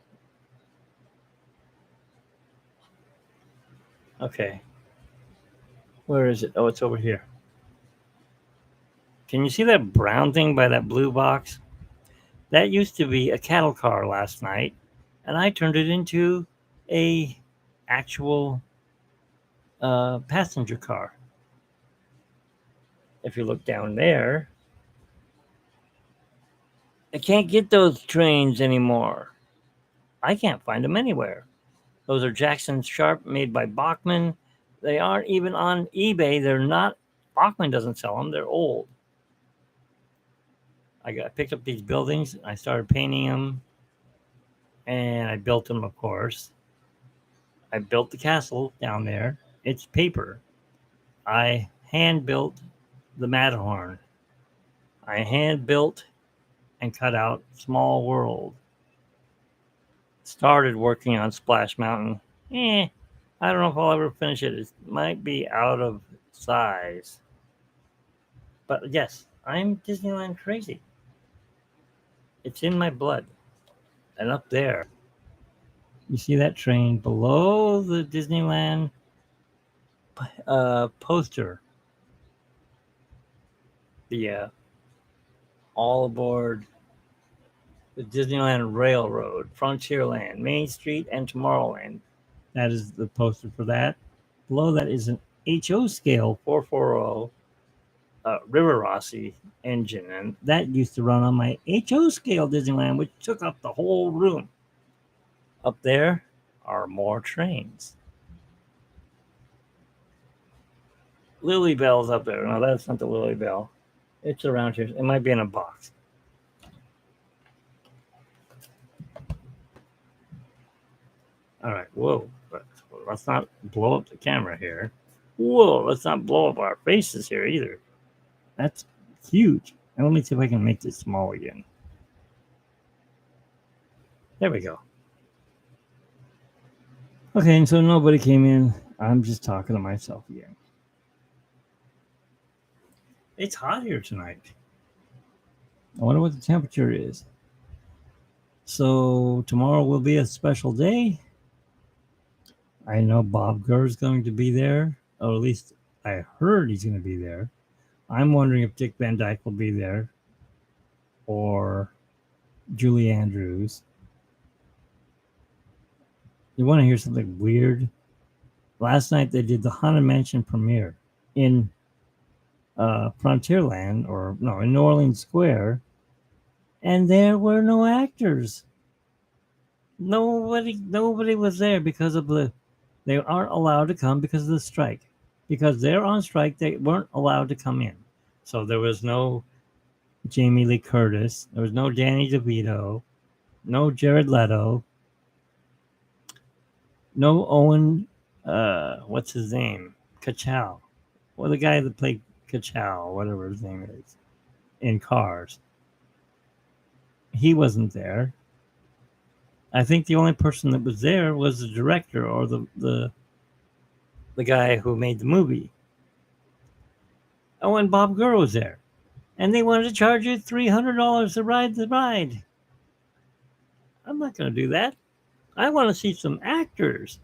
Okay. Where is it? Oh, it's over here. Can you see that brown thing by that blue box? That used to be a cattle car last night, and I turned it into a actual passenger car. If you look down there, I can't get those trains anymore. I can't find them anywhere. Those are Jackson Sharp made by Bachman. They aren't even on eBay. They're not, Bachman doesn't sell them. They're old. I picked up these buildings. I started painting them, and I built them, of course. I built the castle down there. It's paper. I hand built the Matterhorn. I hand built and cut out Small World. Started working on Splash Mountain. I don't know if I'll ever finish it. It might be out of size. But yes, I'm Disneyland crazy. It's in my blood. And up there, you see that train below the Disneyland poster. The all aboard the Disneyland Railroad, Frontierland, Main Street, and Tomorrowland. That is the poster for that. Below that is an HO scale 440 River Rossi engine, and that used to run on my HO scale Disneyland, which took up the whole room. Up there are more trains. Lily Bell's up there. No, that's not the Lily Bell. It's around here. It might be in a box. All right. Whoa. Let's not blow up the camera here. Whoa. Let's not blow up our faces here either. That's huge. And let me see if I can make this small again. There we go. Okay, and so nobody came in. I'm just talking to myself again. It's hot here tonight. I wonder what the temperature is. So tomorrow will be a special day. I know Bob Gurr is going to be there, or at least I heard he's going to be there. I'm wondering if Dick Van Dyke will be there, or Julie Andrews. You want to hear something weird? Last night they did the Haunted Mansion premiere in Frontierland, in New Orleans Square, and there were no actors. Nobody was there because of they aren't allowed to come because of the strike. Because they're on strike, they weren't allowed to come in. So there was no Jamie Lee Curtis, there was no Danny DeVito, no Jared Leto, no Owen, what's his name? Kachow. Well, the guy that played Kachow, whatever his name is, in Cars. He wasn't there. I think the only person that was there was the director or the guy who made the movie. Oh, and Bob Gurr was there. And they wanted to charge you $300 to ride the ride. I'm not going to do that. I want to see some actors.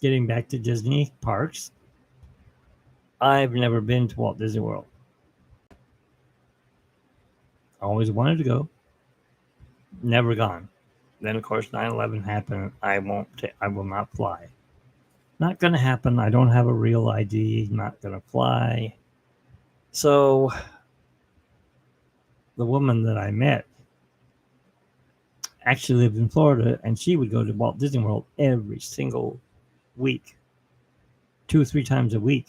Getting back to Disney parks, I've never been to Walt Disney World. Always wanted to go. Never gone. Then, of course, 9/11 happened. I will not fly. Not going to happen. I don't have a real ID. Not going to fly. So, the woman that I met actually lived in Florida, and she would go to Walt Disney World every single week, 2 or 3 times a week.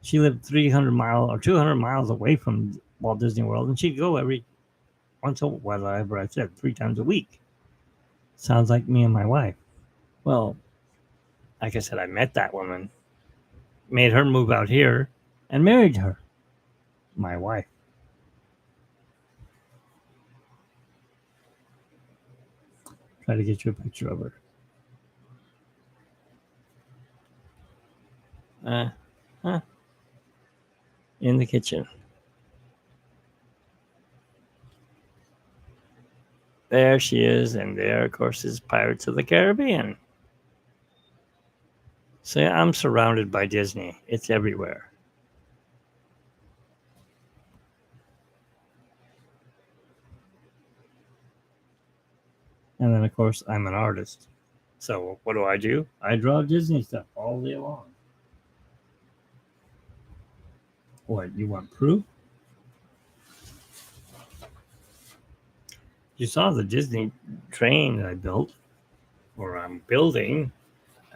She lived 300 miles or 200 miles away from Walt Disney World, and she'd go every once a whatever I said, 3 times a week. Sounds like me and my wife. Well, like I said, I met that woman, made her move out here, and married her, my wife. Try to get you a picture of her. In the kitchen. There she is, and there, of course, is Pirates of the Caribbean. So I'm surrounded by Disney. It's everywhere. And then, of course, I'm an artist. So what do? I draw Disney stuff all day long. What, you want proof? You saw the Disney train that I built. or I'm building,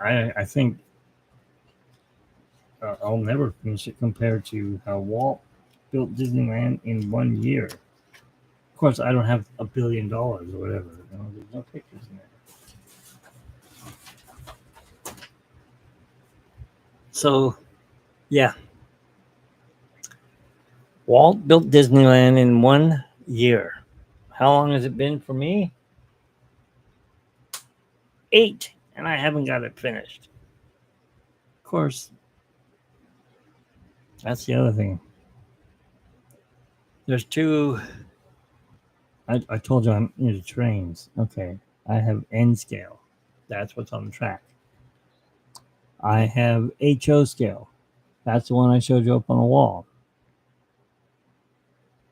I think I'll never finish it compared to how Walt built Disneyland in 1 year. Of course, I don't have $1 billion or whatever. There's no pictures in there. So, yeah, Walt built Disneyland in 1 year. How long has it been for me? 8, and I haven't got it finished. Of course, that's the other thing. There's two. I told you I'm into trains. Okay, I have N scale. That's what's on the track. I have HO scale. That's the one I showed you up on the wall.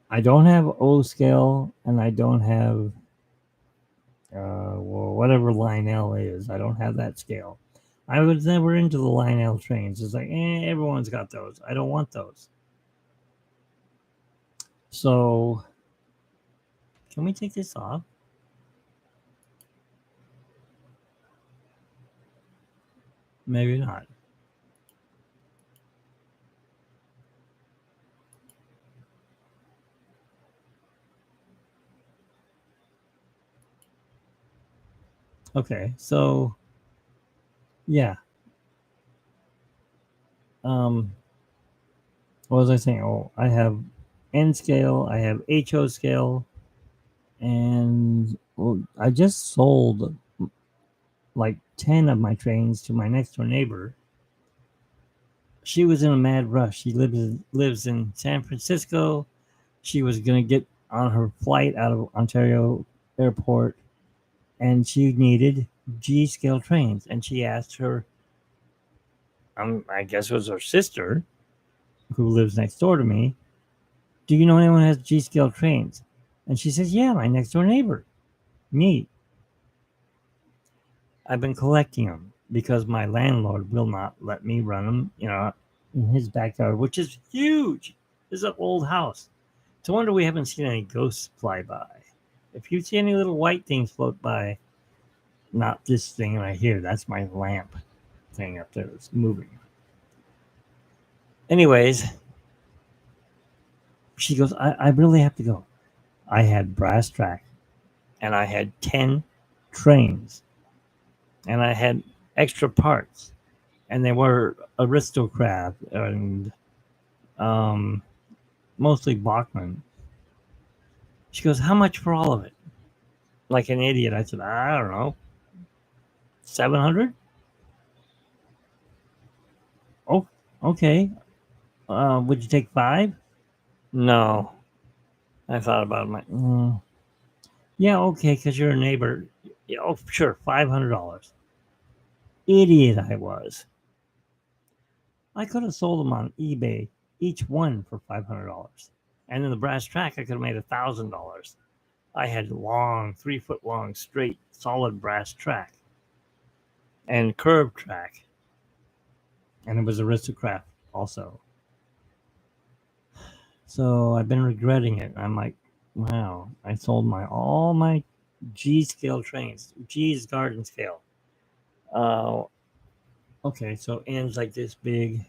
I don't have O scale, and I don't have whatever line L is. I don't have that scale. I was never into the line L trains. It's like, everyone's got those. I don't want those. So, can we take this off? Maybe not. Okay, so yeah. What was I saying? Oh, I have N scale, I have HO scale, and well, I just sold like 10 of my trains to my next door neighbor. She was in a mad rush. She lives in San Francisco. She was going to get on her flight out of Ontario Airport, and she needed G scale trains. And she asked her, I guess it was her sister, who lives next door to me, do you know anyone who has G scale trains? And she says, yeah, my next door neighbor. Me. I've been collecting them because my landlord will not let me run them, in his backyard, which is huge. This is an old house. It's a wonder we haven't seen any ghosts fly by. If you see any little white things float by, not this thing right here, that's my lamp thing up there that's moving. Anyways, she goes, I really have to go. I had brass track, and I had 10 trains, and I had extra parts, and they were Aristocrat and mostly Bachman. She goes, how much for all of it? Like an idiot. I said, I don't know, 700. Oh, okay. Would you take 5? No. I thought about it. Yeah, okay, because you're a neighbor. Yeah, oh, sure, $500. Idiot I was. I could have sold them on eBay, each one for $500. And in the brass track, I could have made $1,000. I had long, 3-foot long, straight, solid brass track and curved track. And it was Aristocrat also. So I've been regretting it. I'm like, wow, I sold all my G scale trains. G is garden scale. Okay, so N's like this big.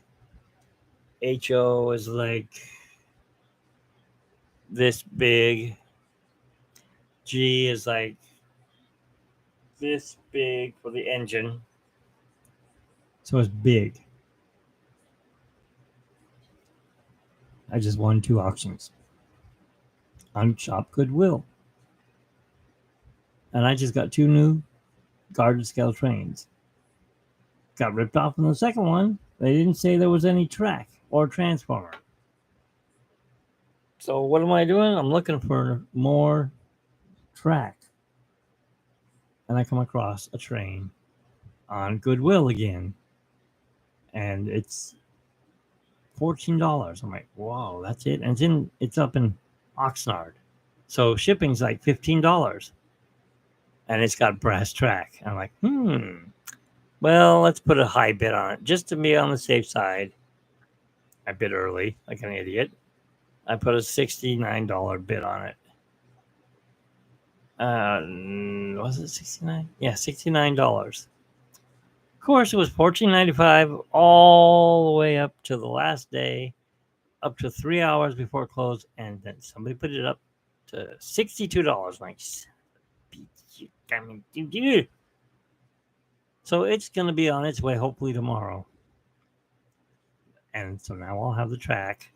HO is like this big. G is like this big for the engine. So it's big. I just won 2 auctions on Shop Goodwill. And I just got 2 new garden scale trains. Got ripped off in the second one. They didn't say there was any track or transformer. So what am I doing? I'm looking for more track. And I come across a train on Goodwill again. And it's $14. I'm like, whoa, that's it. And it's up in Oxnard. So shipping's like $15. And it's got brass track. I'm like, well, let's put a high bid on it just to be on the safe side. I bid early, like an idiot. I put a $69 bid on it. Was it 69? Yeah, $69. Of course, it was $14.95 all the way up to the last day, up to 3 hours before close, and then somebody put it up to $62. Like, so it's going to be on its way hopefully tomorrow. And so now I'll have the track.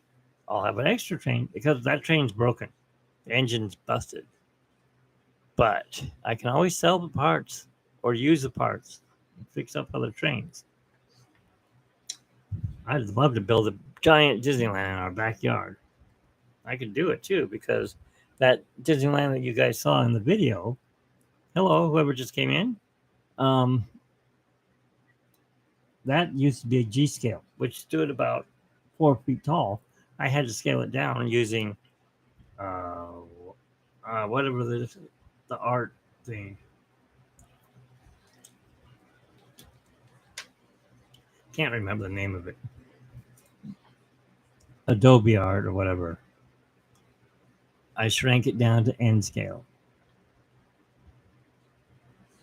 I'll have an extra train because that train's broken. The engine's busted. But I can always sell the parts or use the parts and fix up other trains. I'd love to build a giant Disneyland in our backyard. I could do it too because that Disneyland that you guys saw in the video, hello, whoever just came in, um, that used to be a G scale, which stood about 4 feet tall. I had to scale it down using uh, whatever the art thing. Can't remember the name of it. Adobe Art or whatever. I shrank it down to N scale.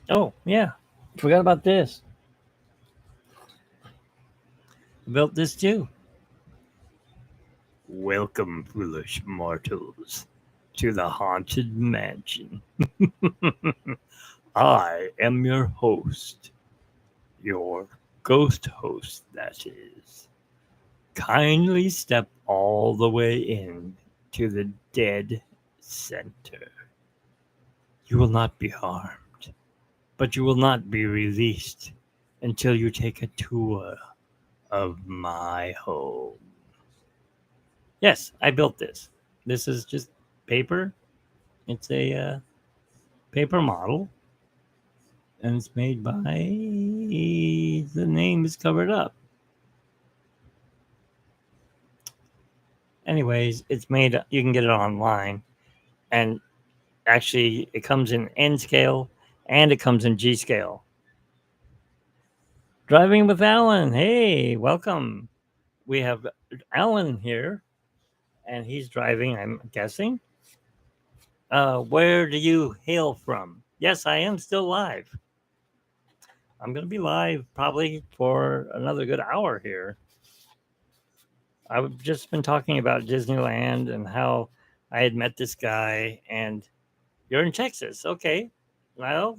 Oh, yeah. Forgot about this. I built this too. Welcome, foolish mortals, to the Haunted Mansion. I am your host, your ghost host, that is. Kindly step all the way in to the dead center. You will not be harmed, but you will not be released until you take a tour of my home. Yes, I built this. This is just paper. It's a paper model, and it's made by the name is covered up. Anyways, it's made. You can get it online, and actually, it comes in N scale and it comes in G scale. Driving with Alan. Hey, welcome. We have Alan here, and he's driving. I'm guessing. Where do you hail from? Yes, I am still live. I'm going to be live probably for another good hour here. I've just been talking about Disneyland and how I had met this guy, and you're in Texas. Okay. Well,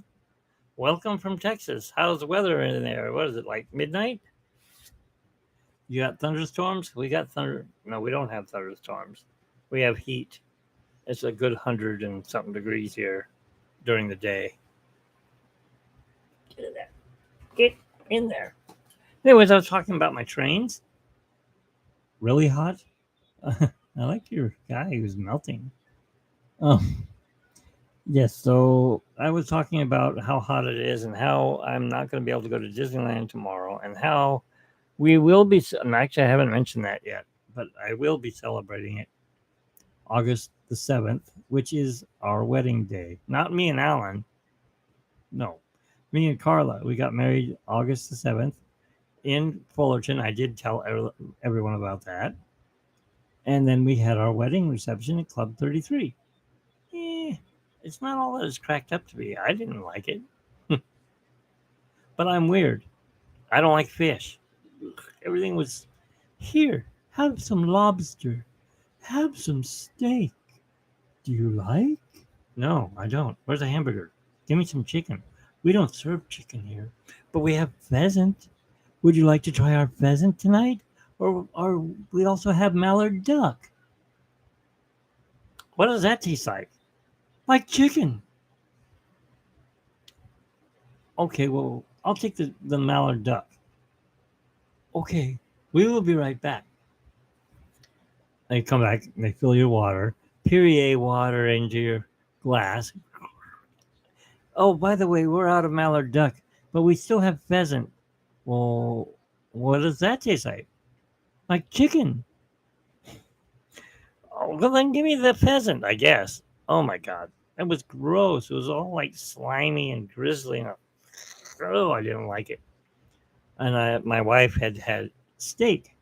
welcome from Texas. How's the weather in there? What is it, like midnight? You got thunderstorms? We got thunder. No, we don't have thunderstorms. We have heat. It's a good 100 and something degrees here during the day. Get in there. Get in there. Anyways, I was talking about my trains. Really hot? I like your guy who's melting. Yes, so I was talking about how hot it is and how I'm not going to be able to go to Disneyland tomorrow and how we will be. Actually, I haven't mentioned that yet, but I will be celebrating it August the 7th, which is our wedding day. Not me and Alan. No, me and Carla. We got married August the 7th in Fullerton. I did tell everyone about that. And then we had our wedding reception at Club 33. It's not all that it's cracked up to be. I didn't like it. But I'm weird. I don't like fish. Everything was here. Have some lobster. Have some steak. Do you like? No, I don't. Where's the hamburger? Give me some chicken. We don't serve chicken here, but we have pheasant. Would you like to try our pheasant tonight? Or we also have mallard duck. What does that taste like? Like chicken. Okay, well, I'll take the mallard duck. Okay, we will be right back. They come back, they fill your water, Perrier water into your glass. Oh, by the way, we're out of mallard duck, but we still have pheasant. Well, what does that taste like? Like chicken. Oh, well, then give me the pheasant, I guess. Oh my God. That was gross. It was all like slimy and grizzly. And oh, I didn't like it. And my wife had steak.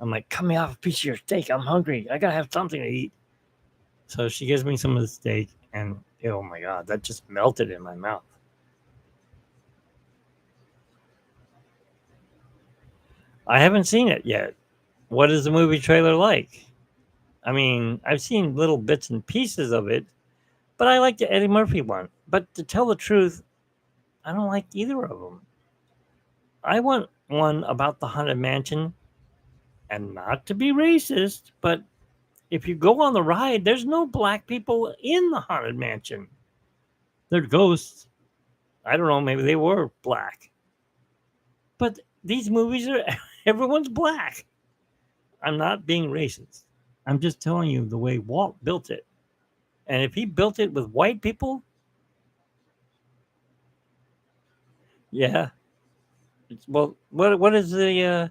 I'm like, cut me off a piece of your steak. I'm hungry. I got to have something to eat. So she gives me some of the steak, and Oh my God, that just melted in my mouth. I haven't seen it yet. What is the movie trailer like? I mean, I've seen little bits and pieces of it, but I like the Eddie Murphy one. But to tell the truth, I don't like either of them. I want one about the Haunted Mansion, and not to be racist, but if you go on the ride, there's no black people in the Haunted Mansion. They're ghosts. I don't know, maybe they were black. But these movies are, everyone's black. I'm not being racist. I'm just telling you the way Walt built it. And if he built it with white people, yeah. Well, what is the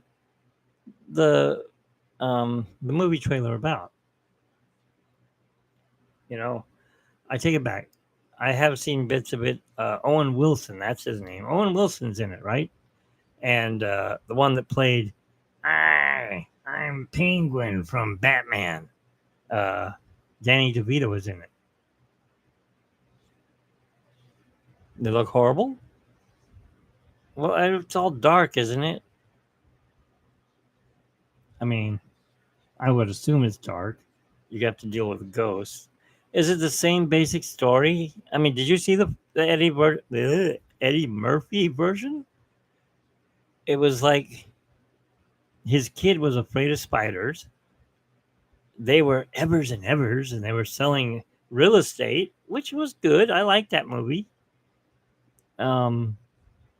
the movie trailer about? You know, I take it back. I have seen bits of it. Owen Wilson, that's his name. Owen Wilson's in it, right? And the one that played, I'm Penguin from Batman. Uh, Danny DeVito was in it. They look horrible. Well, it's all dark, isn't it? I mean, I would assume it's dark. You got to deal with ghosts. Is it the same basic story? I mean, did you see the Eddie Murphy version? It was like his kid was afraid of spiders. They were evers and evers, and they were selling real estate, which was good. I liked that movie. Um,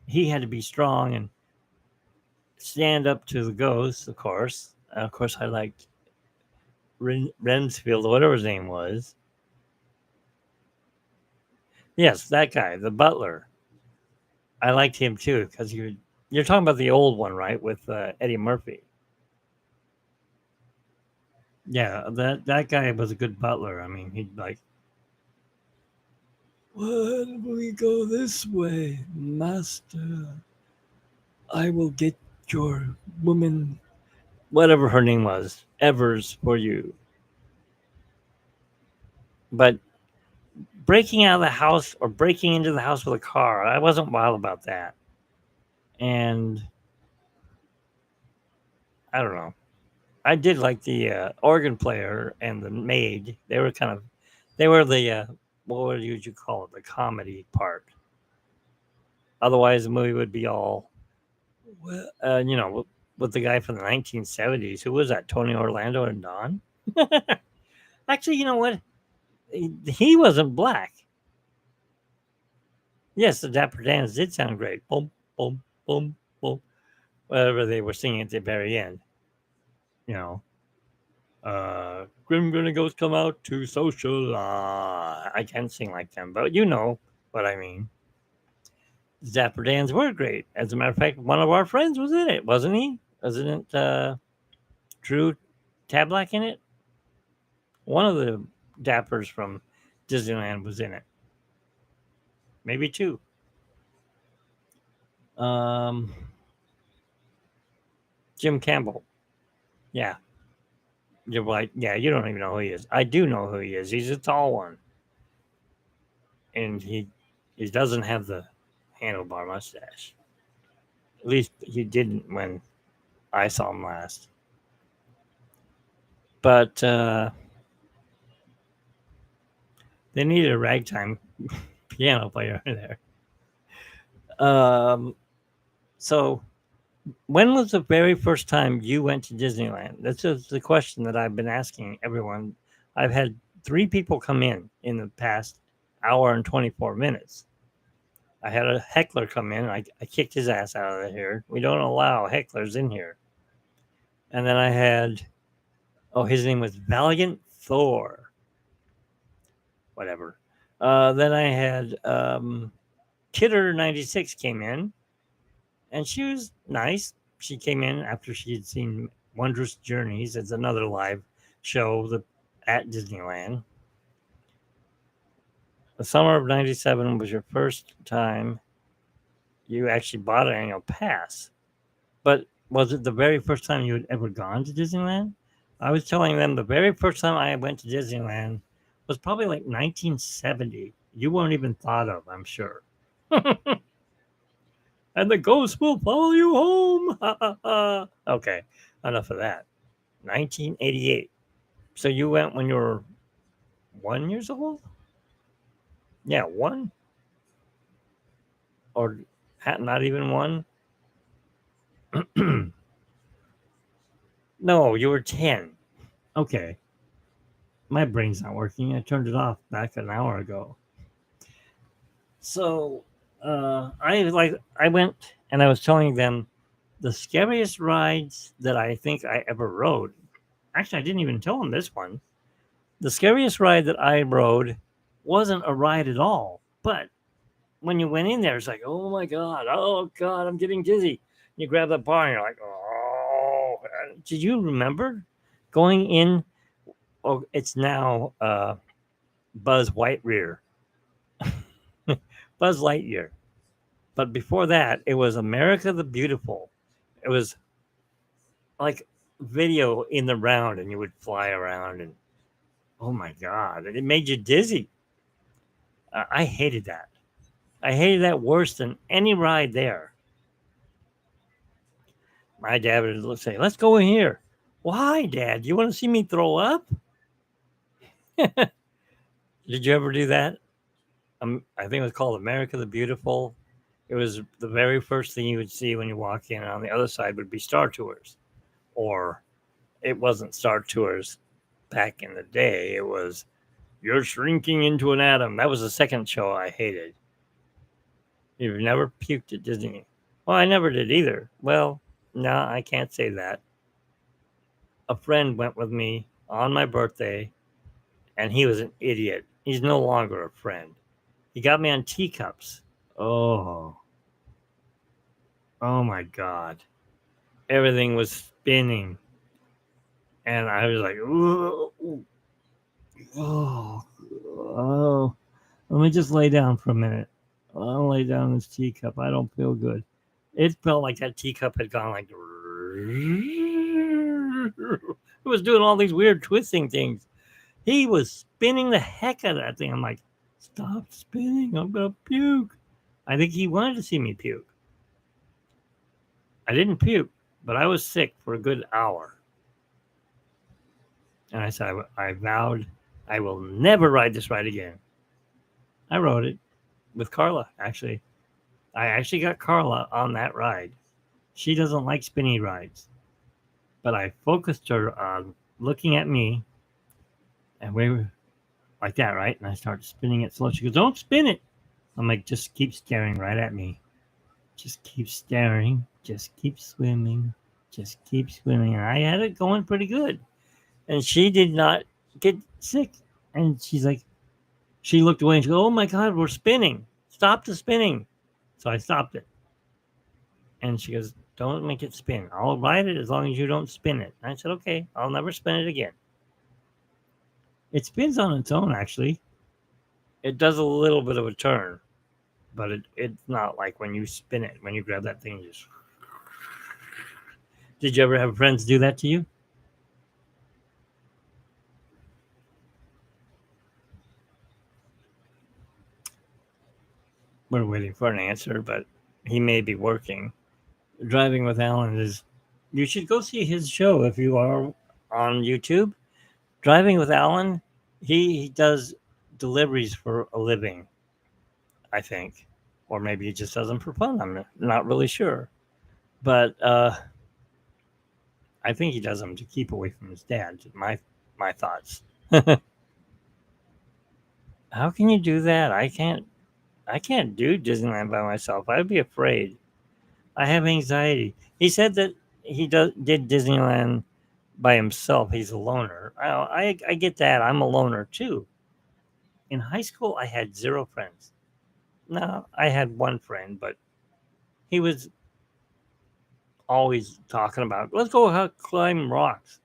he had to be strong and stand up to the ghosts, of course. Of course, I liked Rensfield, or whatever his name was. Yes, that guy, the butler. I liked him too because you're talking about the old one, right, with Eddie Murphy. Yeah, that guy was a good butler. I mean, he'd like, why don't we go this way, master? I will get your woman, whatever her name was, Evers for you. But breaking out of the house or breaking into the house with a car, I wasn't wild about that. And I don't know. I did like the organ player and the maid. They were kind of, they were the, what would you call it? The comedy part. Otherwise, the movie would be all, well, with the guy from the 1970s. Who was that? Tony Orlando and Don? Actually, you know what? He wasn't black. Yes, the Dapper Dans did sound great. Boom, boom, boom, boom. Whatever they were singing at the very end. You know, Grim Grinning Ghosts come out to social. I can't sing like them, but you know what I mean. Dapper Dans were great. As a matter of fact, one of our friends was in it, wasn't he? Wasn't it Drew Tablack in it? One of the Dappers from Disneyland was in it. Maybe two. Um, Jim Campbell. Yeah. You're right. Yeah, you don't even know who he is. I do know who he is. He's a tall one. And he doesn't have the handlebar mustache. At least he didn't when I saw him last. But they needed a ragtime piano player there. So when was the very first time you went to Disneyland? This is the question that I've been asking everyone. I've had 3 people come in the past hour and 24 minutes. I had a heckler come in. I kicked his ass out of here. We don't allow hecklers in here. And then I had, his name was Valiant Thor. Whatever. Then I had Kidder96 came in, and she was nice. She came in after she had seen Wondrous Journeys. It's another live show at Disneyland. The summer of 97 was your first time you actually bought an annual pass. But was it the very first time you had ever gone to Disneyland? I was telling them the very first time I went to Disneyland was probably like 1970. you weren't even thought of, I'm sure. And the ghost will follow you home. Okay, enough of that. 1988. So you went when you were 1 years old? Yeah, one or not even one. No, you were 10. Okay, my brain's not working. I turned it off back an hour ago. So I went and I was telling them the scariest rides that I think I ever rode. Actually, I didn't even tell them this one. The scariest ride that I rode wasn't a ride at all. But when you went in there, it's like, oh god, I'm getting dizzy. You grab that bar and you're like, oh. Did you remember going in? Oh, it's now Buzz Whiterear, Buzz Lightyear. But before that, it was America the Beautiful. It was like video in the round, and you would fly around, and oh my god, it made you dizzy. I hated that. I hated that worse than any ride there. My dad would say, "Let's go in here." Why, Dad? You want to see me throw up? Did you ever do that? I think it was called America the Beautiful. It was the very first thing you would see when you walk in. And on the other side would be Star Tours, or it wasn't Star Tours back in the day. It was You're Shrinking into an Atom. That was the second show I hated. You've never puked at Disney. Well, I never did either. Well, no, I can't say that. A friend went with me on my birthday, and he was an idiot. He's no longer a friend. He got me on teacups. Oh, oh my God. Everything was spinning. And I was like, ooh, oh, oh. Let me just lay down for a minute. I'll lay down in this teacup. I don't feel good. It felt like that teacup had gone like. It was doing all these weird twisting things. He was spinning the heck out of that thing. I'm like, stop spinning. I'm going to puke. I think he wanted to see me puke. I didn't puke, but I was sick for a good hour. And I said, I vowed I will never ride this ride again. I rode it with Carla, actually. I actually got Carla on that ride. She doesn't like spinny rides. But I focused her on looking at me, and we were like that, right? And I started spinning it slow. She goes, don't spin it. I'm like, just keep staring right at me. Just keep staring. Just keep swimming. Just keep swimming. And I had it going pretty good. And she did not get sick. And she's like, she looked away and she goes, oh my God, we're spinning. Stop the spinning. So I stopped it. And she goes, don't make it spin. I'll ride it as long as you don't spin it. And I said, okay, I'll never spin it again. It spins on its own, actually. It does a little bit of a turn, but it's not like when you spin it, when you grab that thing. Just... Did you ever have friends do that to you? We're waiting for an answer, but he may be working. Driving with Alan is. You should go see his show if you are on YouTube. Driving with Alan, he does deliveries for a living, I think. Or maybe he just does them for fun. I'm not really sure. But I think he does them to keep away from his dad. My thoughts. How can you do that? I can't. I can't do Disneyland by myself. I'd be afraid. I have anxiety. He said that he did Disneyland by himself. He's a loner. I get that. I'm a loner too. In high school, I had zero friends. No, I had one friend, but he was always talking about, let's go climb rocks.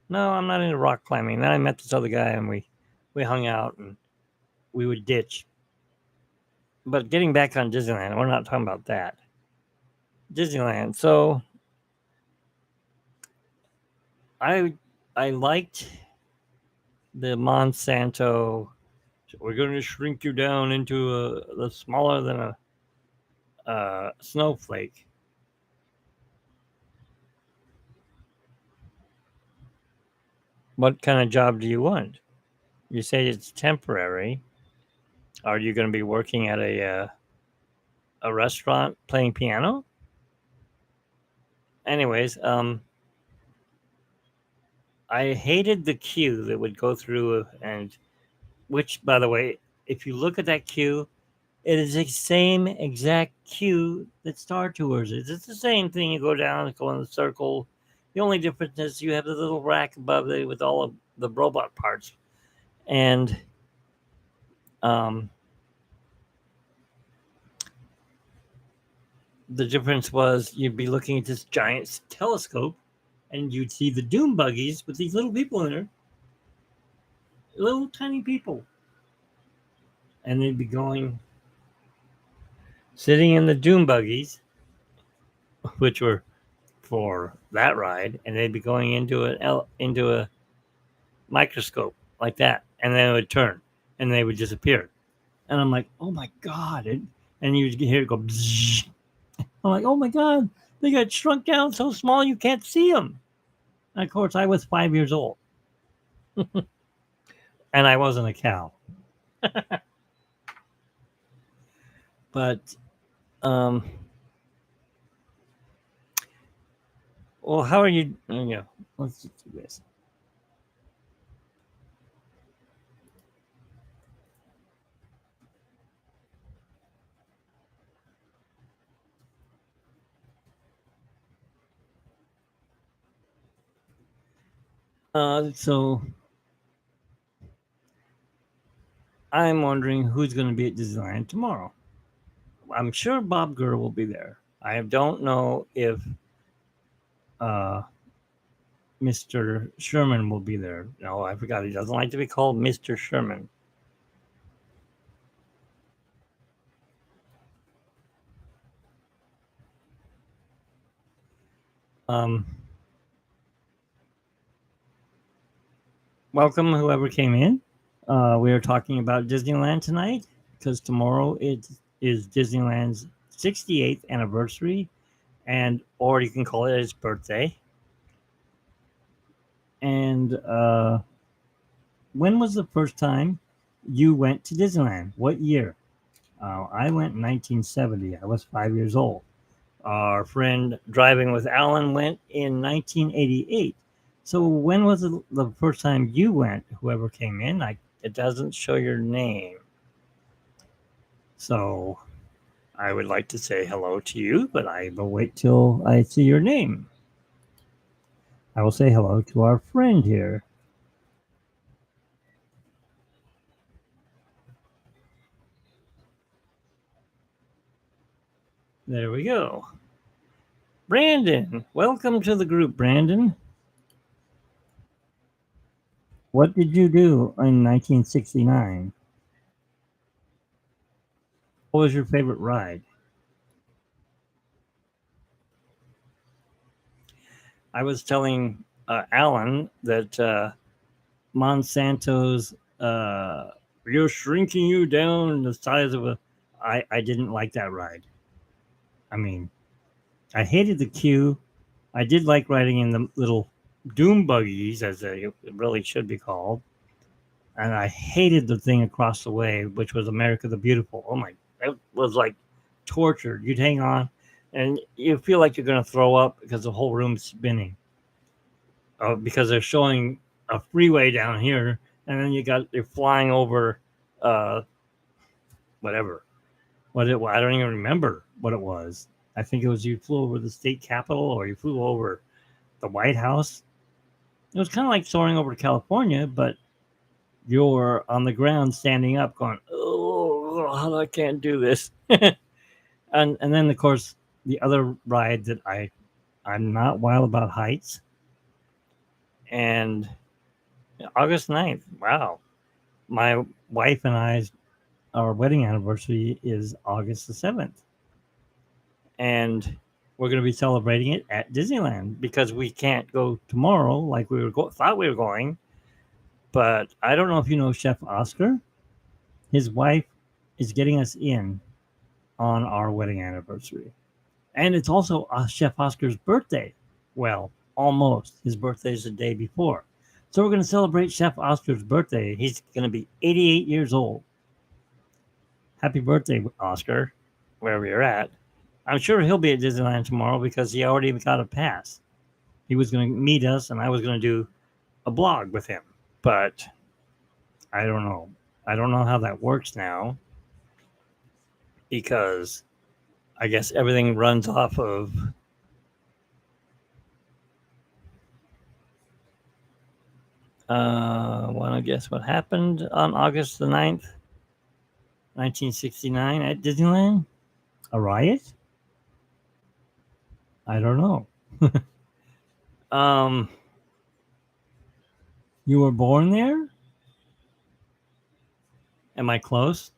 No, I'm not into rock climbing. Then I met this other guy and we hung out and we would ditch. But getting back on Disneyland, we're not talking about that. Disneyland. So I liked the Monsanto We're going to shrink you down into the smaller than a snowflake. What kind of job do you want? You say it's temporary. Are you going to be working at a restaurant playing piano? Anyways, I hated the queue that would go through, and which, by the way, if you look at that queue, it is the same exact queue that Star Tours is. It's the same thing. You go down, go in the circle. The only difference is you have the little rack above it with all of the robot parts, and um, the difference was you'd be looking at this giant telescope, and you'd see the doom buggies with these little people in there, little tiny people, and they'd be going, sitting in the doom buggies, which were for that ride, and they'd be going into a microscope like that, and then it would turn, and they would disappear. And I'm like, oh my god! And you hear it go. Bzzz. I'm like, oh my god! They got shrunk down so small you can't see them. And of course, I was 5 years old, and I wasn't a cow. But um, well, how are you? Yeah, let's just do this. So I'm wondering who's going to be at Disneyland tomorrow. I'm sure Bob Gurr will be there. I don't know if uh, Mr. Sherman will be there. No, I forgot. He doesn't like to be called Mr. Sherman. Um, Welcome, whoever came in. We are talking about Disneyland tonight because tomorrow it is Disneyland's 68th anniversary, and or you can call it his birthday. And when was the first time you went to Disneyland? What year? I went in 1970. I was 5 years old. Our friend Driving with Alan went in 1988. So when was the first time you went? Whoever came in, it doesn't show your name. So I would like to say hello to you, but I will wait till I see your name. I will say hello to our friend here. There we go. Brandon, welcome to the group, Brandon. What did you do in 1969? What was your favorite ride? I was telling Alan that Monsanto's "You're shrinking you down the size of a." I didn't like that ride. I mean, I hated the queue. I did like riding in the little doom buggies, as they really should be called, and I hated the thing across the way, which was America the Beautiful. Oh my, it was like torture. You'd hang on, and you feel like you're going to throw up because the whole room's spinning. Because they're showing a freeway down here, and then you're flying over uh, whatever. I don't even remember what it was. I think it was you flew over the state capitol or you flew over the White House. It was kind of like soaring over California, but you're on the ground standing up going, oh, I can't do this. And then, of course, the other ride that I'm not wild about heights. And August 9th, wow. My wife and our wedding anniversary is August the 7th. And we're going to be celebrating it at Disneyland because we can't go tomorrow like thought we were going. But I don't know if you know Chef Oscar. His wife is getting us in on our wedding anniversary. And it's also Chef Oscar's birthday. Well, almost. His birthday is the day before. So we're going to celebrate Chef Oscar's birthday. He's going to be 88 years old. Happy birthday, Oscar, wherever you're at. I'm sure he'll be at Disneyland tomorrow because he already got a pass. He was going to meet us, and I was going to do a blog with him. But I don't know. I don't know how that works now because I guess everything runs off of want to guess what happened on August the 9th, 1969 at Disneyland? A riot? I don't know. um, you were born there? Am I close?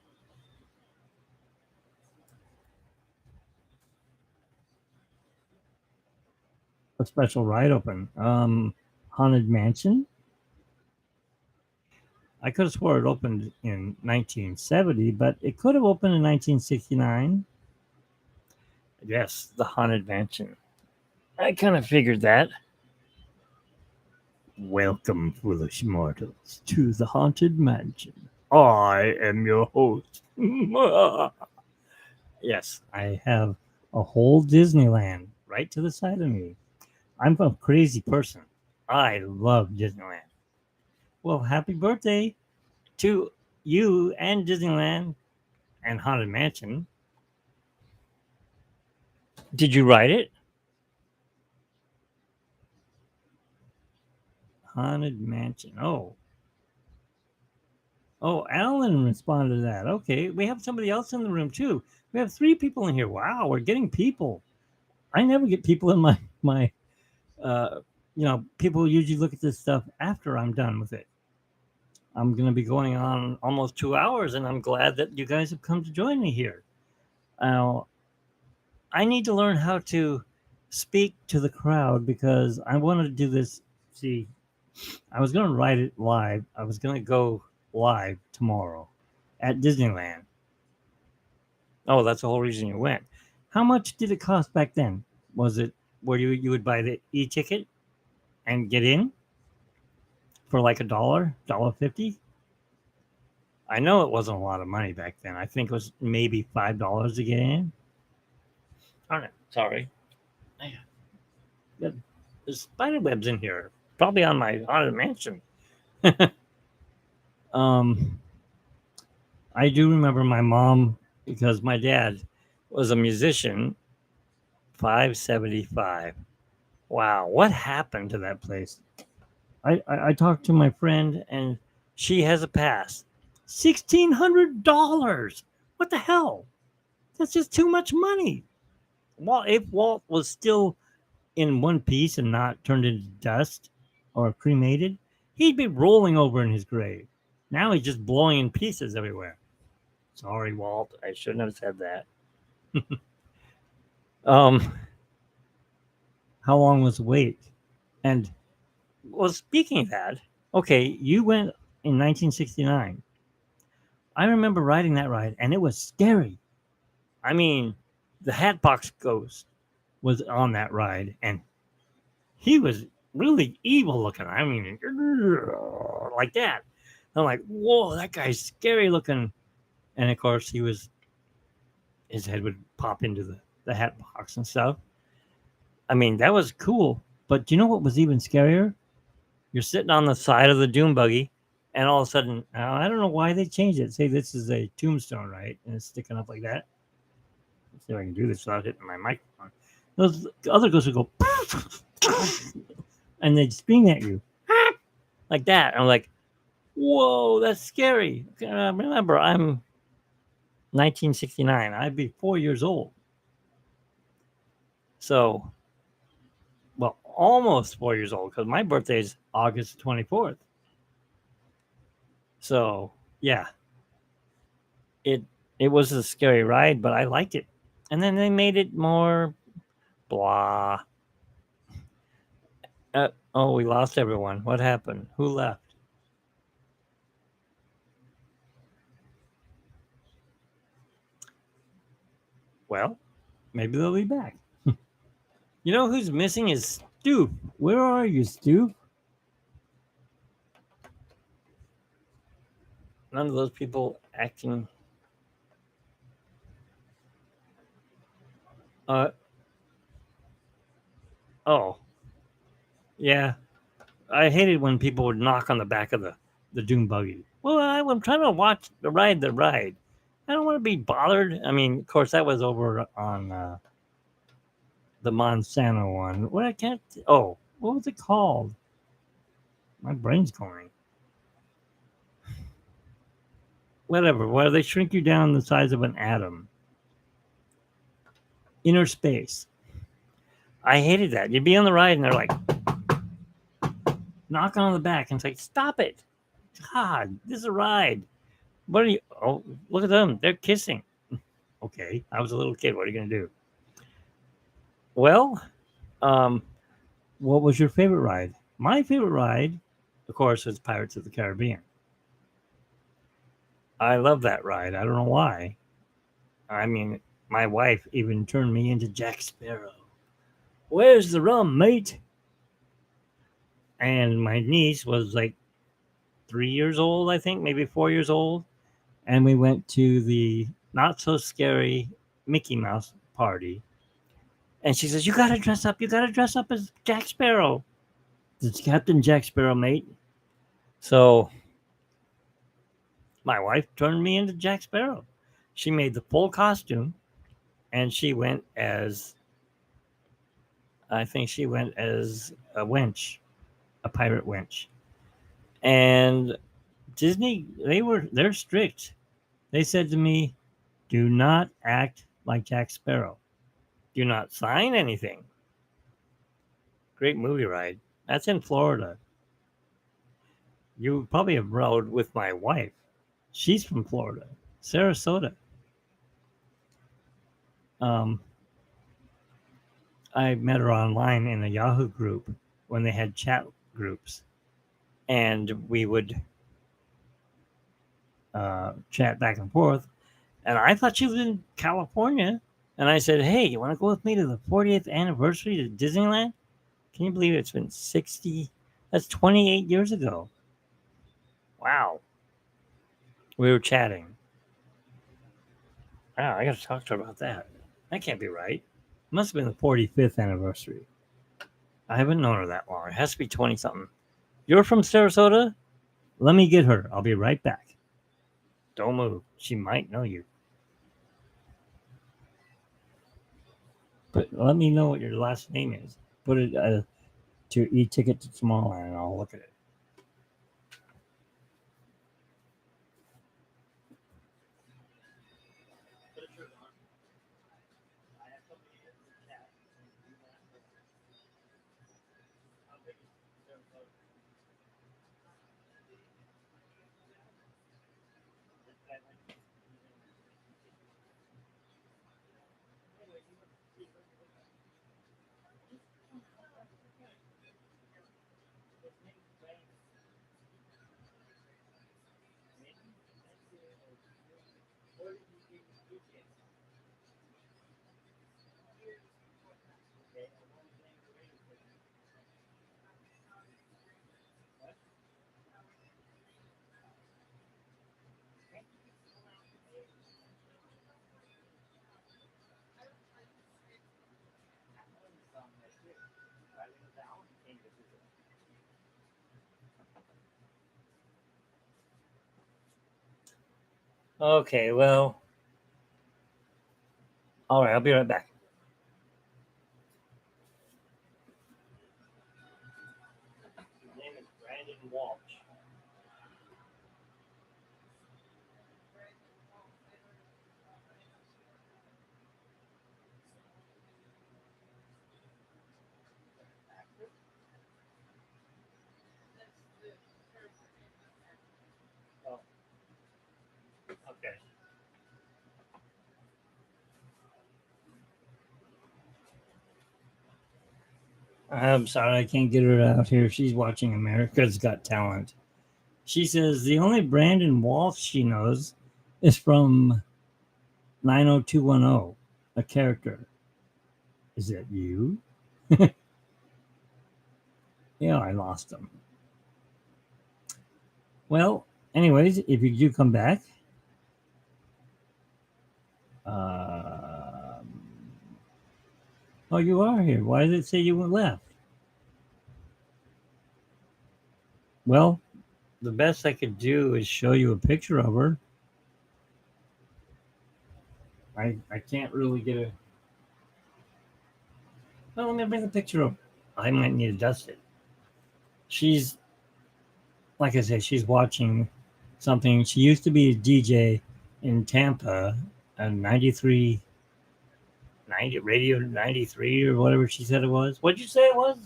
A special ride open. Haunted Mansion? I could have swore it opened in 1970, but it could have opened in 1969. Yes, the Haunted Mansion. I kind of figured that. Welcome, foolish mortals, to the Haunted Mansion. I am your host. Yes, I have a whole Disneyland right to the side of me. I'm a crazy person. I love Disneyland. Well, happy birthday to you and Disneyland and Haunted Mansion. Did you write it? Haunted Mansion. Oh, Alan responded to that. Okay, we have somebody else in the room too. We have 3 people in here. Wow, we're getting people. I never get people in my uh people usually look at this stuff after I'm done with it. I'm going to be going on almost 2 hours and I'm glad that you guys have come to join me here. Now, I need to learn how to speak to the crowd because I want to do this. See, I was going to write it live. I was going to go live tomorrow at Disneyland. Oh, that's the whole reason you went. How much did it cost back then? Was it where you would buy the e-ticket and get in for like dollar 50? I know it wasn't a lot of money back then. I think it was maybe $5 to get in. Oh, no, sorry. There's spider webs in here. Probably on my haunted mansion. um, I do remember my mom because my dad was a musician. 575. Wow, what happened to that place? I talked to my friend and she has a pass. $1,600. What the hell? That's just too much money. Well, if Walt was still in one piece and not turned into dust or cremated, he'd be rolling over in his grave. Now he's just blowing in pieces everywhere. Sorry, Walt. I shouldn't have said that. um, how long was the wait? And well, speaking of that, okay, you went in 1969. I remember riding that ride, and it was scary. I mean, the Hatbox Ghost was on that ride, and he was really evil looking. I mean, like that. I'm like, whoa, that guy's scary looking. And of course, his head would pop into the hat box and stuff. I mean, that was cool. But do you know what was even scarier? You're sitting on the side of the doom buggy, and all of a sudden, I don't know why they changed it. Say this is a tombstone, right? And it's sticking up like that. Let's see if I can do this without hitting my microphone. Those other ghosts would go, and they'd scream at you like that. I'm like, whoa, that's scary. Remember, I'm 1969. I'd be 4 years old. So, well, almost 4 years old because my birthday is August 24th. So, yeah, it it was a scary ride, but I liked it. And then they made it more blah. Oh, we lost everyone. What happened? Who left? Well, maybe they'll be back. You know who's missing is Stu. Where are you, Stu? None of those people acting. Uh oh, yeah. I hated when people would knock on the back of the dune buggy. Well, I'm trying to watch the ride. The ride. I don't want to be bothered. I mean, of course, that was over on the Monsanto one. What I can't. Oh, what was it called? My brain's going. Whatever. Where they shrink you down the size of an atom. Inner space. I hated that. You'd be on the ride and they're like knocking on the back and it's like, stop it. God, this is a ride. What are you? Oh, look at them. They're kissing. Okay, I was a little kid. What are you going to do? Well, um, what was your favorite ride? My favorite ride, of course, was Pirates of the Caribbean. I love that ride. I don't know why. I mean, my wife even turned me into Jack Sparrow. Where's the rum, mate? And my niece was like 3 years old, I think, maybe 4 years old. And we went to the not so scary Mickey Mouse party. And she says, you got to dress up. You got to dress up as Jack Sparrow. It's Captain Jack Sparrow, mate. So my wife turned me into Jack Sparrow. She made the full costume and she went as, I think she went as a wench, a pirate wench. And Disney, they're strict. They said to me, do not act like Jack Sparrow. Do not sign anything. Great movie ride. That's in Florida. You probably have rode with my wife. She's from Florida, Sarasota. Um, I met her online in a Yahoo group when they had chat groups, and we would chat back and forth. And I thought she was in California. And I said, hey, you want to go with me to the 40th anniversary to Disneyland? Can you believe it's been 60? That's 28 years ago. Wow. We were chatting. Wow, I got to talk to her about that. That can't be right. It must have been the 45th anniversary. I haven't known her that long. It has to be 20 something. You're from Sarasota? Let me get her. I'll be right back. Don't move. She might know you. But let me know what your last name is. Put it to e-ticket to Tomorrowland and I'll look at it. Okay, well, all right, I'll be right back. His name is Brandon Walsh. Oh, okay. I'm sorry, I can't get her out here. She's watching America's Got Talent. She says the only Brandon Walsh she knows is from 90210. a character. Is that you? Yeah, I lost them. Well, anyways, if you do come back, um, oh, you are here. Why did it say you went left? Well, the best I could do is show you a picture of her. I can't really get a. Well, let me bring a picture up. I might need to dust it. She's, like I said, she's watching something. She used to be a DJ in Tampa, a 93, 90, Radio 93 or whatever she said it was. What'd you say it was?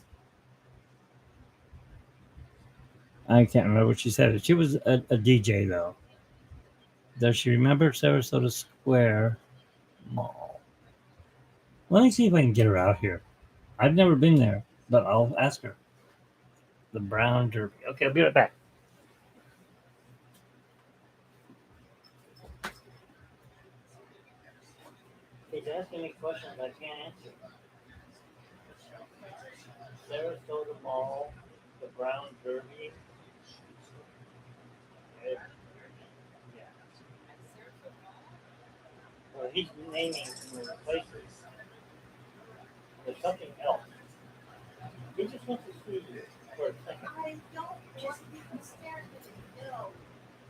I can't remember what she said. She was a DJ, though. Does she remember Sarasota Square Mall? Let me see if I can get her out here. I've never been there, but I'll ask her. The Brown Derby. Okay, I'll be right back. He's asking me questions I can't answer. Sarasota Mall, the Brown Derby. Yeah. Well, he's naming the places. There's something else. He just wants to see you for a second. I don't want to be stared at. No.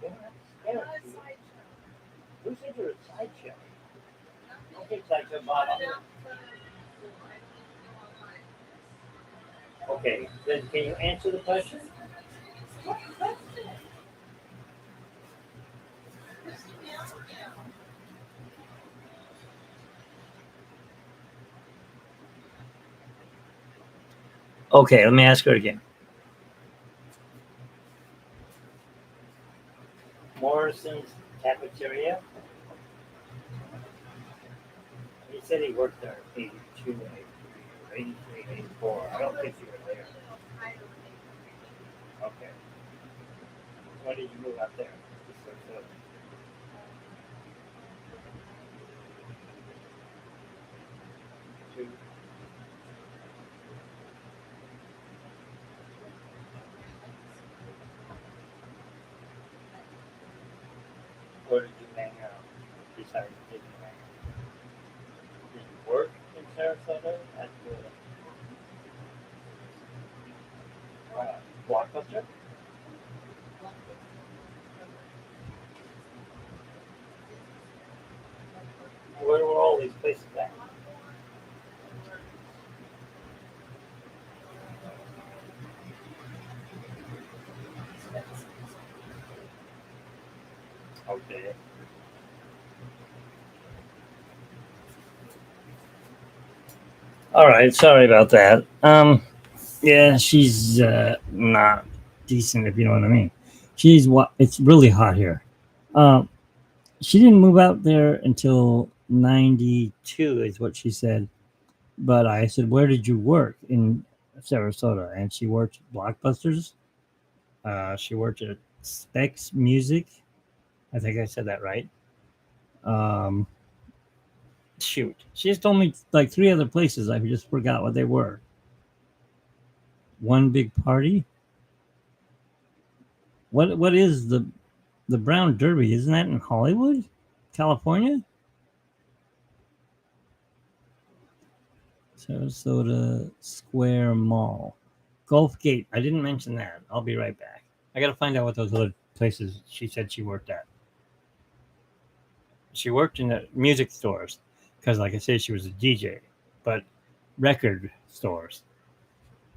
You're not scared. Who said you're a sideshow? Okay, sideshow Bob. Okay, then can you answer the question? Okay, let me ask her again. Morrison's Cafeteria. He said he worked there 82, 83, 84. I don't think you were there. Okay. Why did you move out there? To where did you hang out besides Disneyland? Did you work in Sarasota at the Blockbuster? Where were all these places at? Okay. All right. Sorry about that. Yeah, she's not decent, if you know what I mean. She's what? It's really hot here. Um, she didn't move out there until 92, is what she said. But I said, "Where did you work in Sarasota?" And she worked at Blockbusters. She worked at Specs Music. I think I said that right. Um, Shoot, she just told me like three other places. I just forgot what they were. One big party. What is the Brown Derby? Isn't that in Hollywood, California? Sarasota Square Mall, Gulf Gate. I didn't mention that. I'll be right back. I got to find out what those other places she said she worked at. She worked in the music stores because, like I said, she was a DJ, but record stores.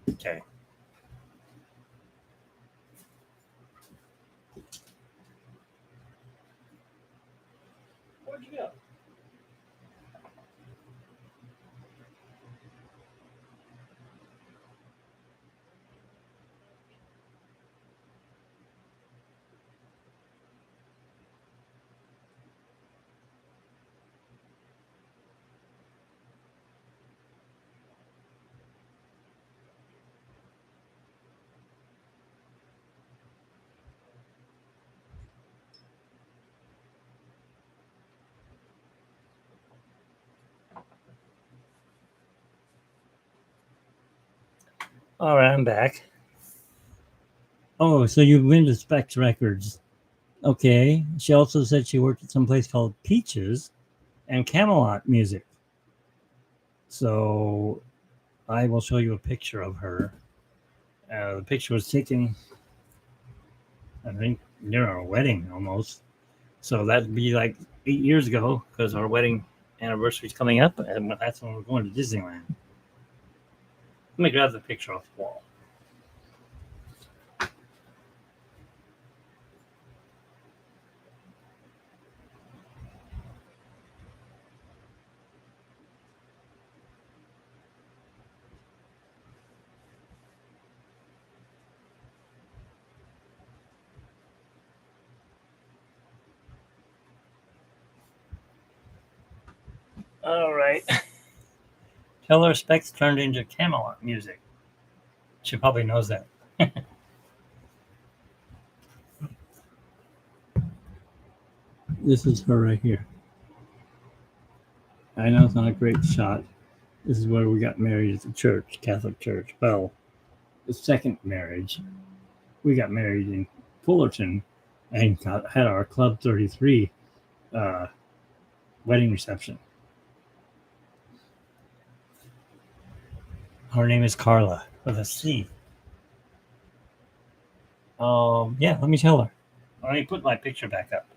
Okay. Where'd you go? All right, I'm back. Oh, so you've been to Specs Records. Okay. She also said she worked at some place called Peaches and Camelot Music. So I will show you a picture of her. The picture was taken, I think, near our wedding almost. So that'd be like 8 years ago because our wedding anniversary is coming up, and that's when we're going to Disneyland. Let me grab the picture off the wall. All right. Tell her Specs turned into Camelot music. She probably knows that. This is her right here. I know it's not a great shot. This is where we got married at the church, Catholic church. Well, the second marriage. We got married in Fullerton and had our Club 33 uh, wedding reception. Her name is Carla with a C. Yeah, let me tell her. Let me put my picture back up.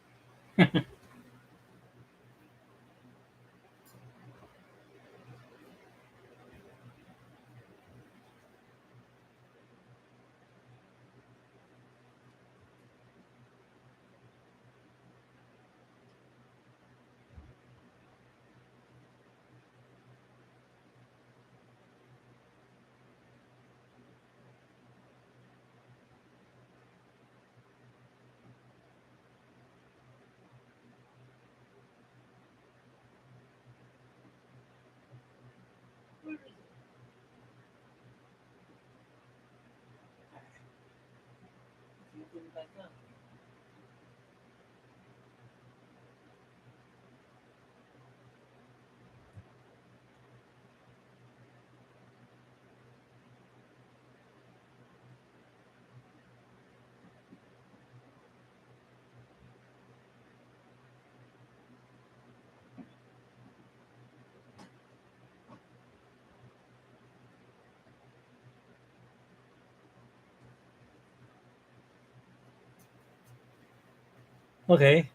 Okay.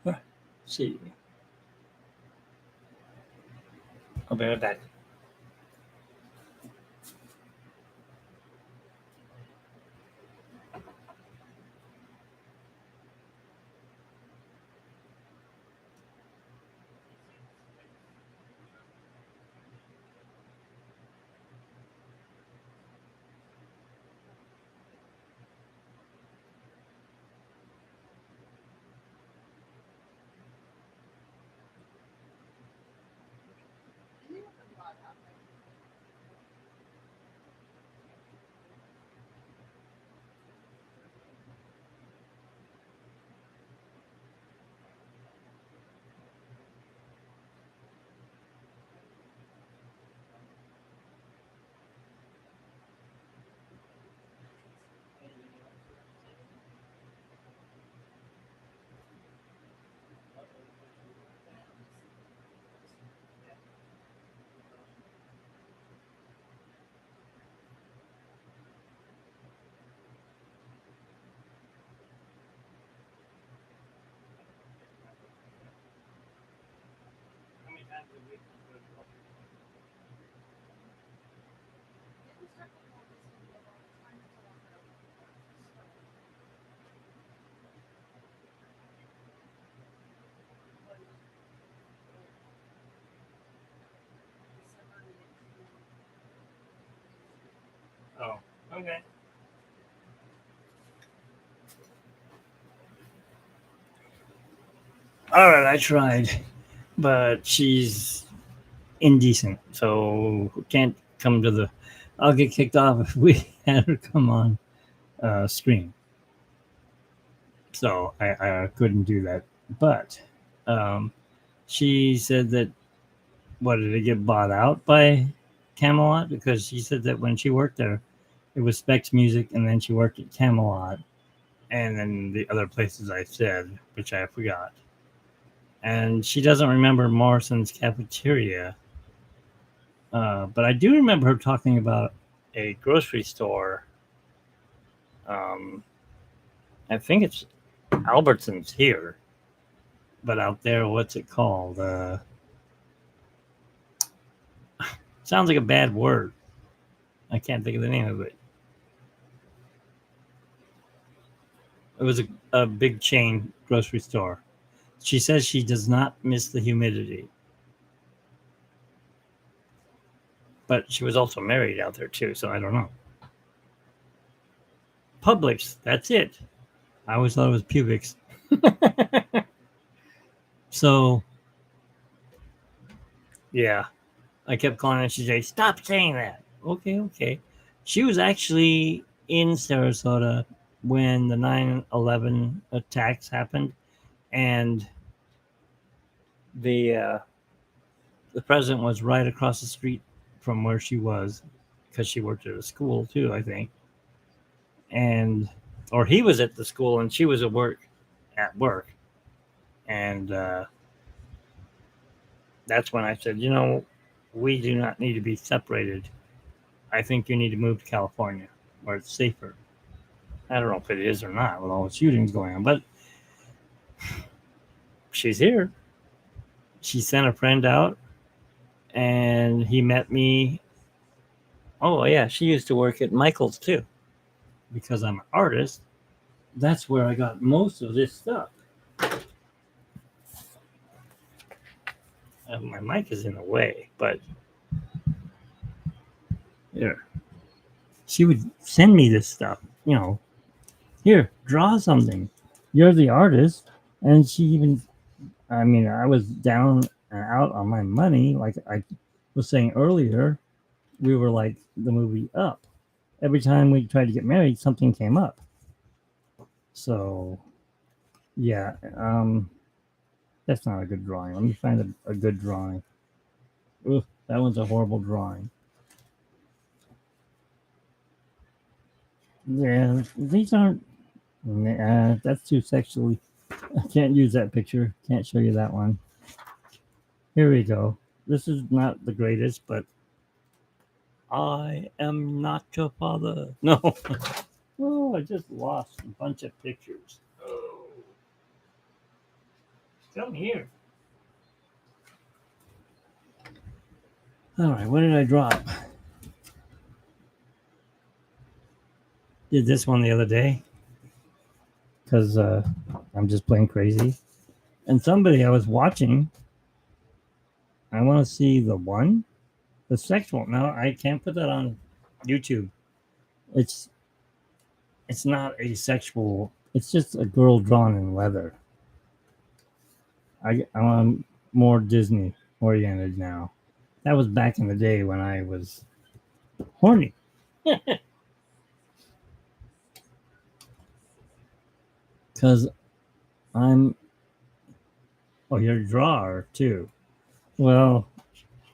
Let's see. I'll be right back. Oh, okay. All right, I tried, but she's indecent, so can't come to the. I'll get kicked off if we had her come on screen. So I couldn't do that. But um, she said that what did it get bought out by Camelot? Because she said that when she worked there, It was Specs Music, and then she worked at Camelot, and then the other places I said, which I forgot. And she doesn't remember Morrison's Cafeteria, but I do remember her talking about a grocery store. Um, I think it's Albertsons here, but out there, what's it called? Sounds like a bad word. I can't think of the name of it. It was a big chain grocery store. She says she does not miss the humidity. But she was also married out there too, so I don't know. Publix, that's it. I always thought it was Publix. So, yeah, I kept calling her and she'd say, "Stop saying that." Okay, okay. She was actually in Sarasota when the 9/11 attacks happened, and the the president was right across the street from where she was because she worked at a school too, I think. And or he was at the school and she was at work, and that's when I said, we do not need to be separated. I think you need to move to California where it's safer. I don't know if it is or not with all the shootings going on, but she's here. She sent a friend out and he met me. Oh, yeah, she used to work at Michael's too. Because I'm an artist, that's where I got most of this stuff. My mic is in the way, but here. She would send me this stuff, here, draw something. You're the artist. And she even, I was down and out on my money. Like I was saying earlier, we were like the movie Up. Every time we tried to get married, something came up. So, yeah, that's not a good drawing. Let me find a good drawing. Ugh, that one's a horrible drawing. Yeah, these aren't. That's too sexually. I can't use that picture. Can't show you that one. Here we go. This is not the greatest, but I am not your father. No. Oh, I just lost a bunch of pictures. Oh. Come here. All right, what did I drop? Did this one the other day because I'm just plain crazy. And somebody I was watching, I want to see the sexual. No, I can't put that on YouTube. It's not a sexual. It's just a girl drawn in leather. I'm more Disney oriented now. That was back in the day when I was horny. Because I'm. Oh, you're a drawer too. Well,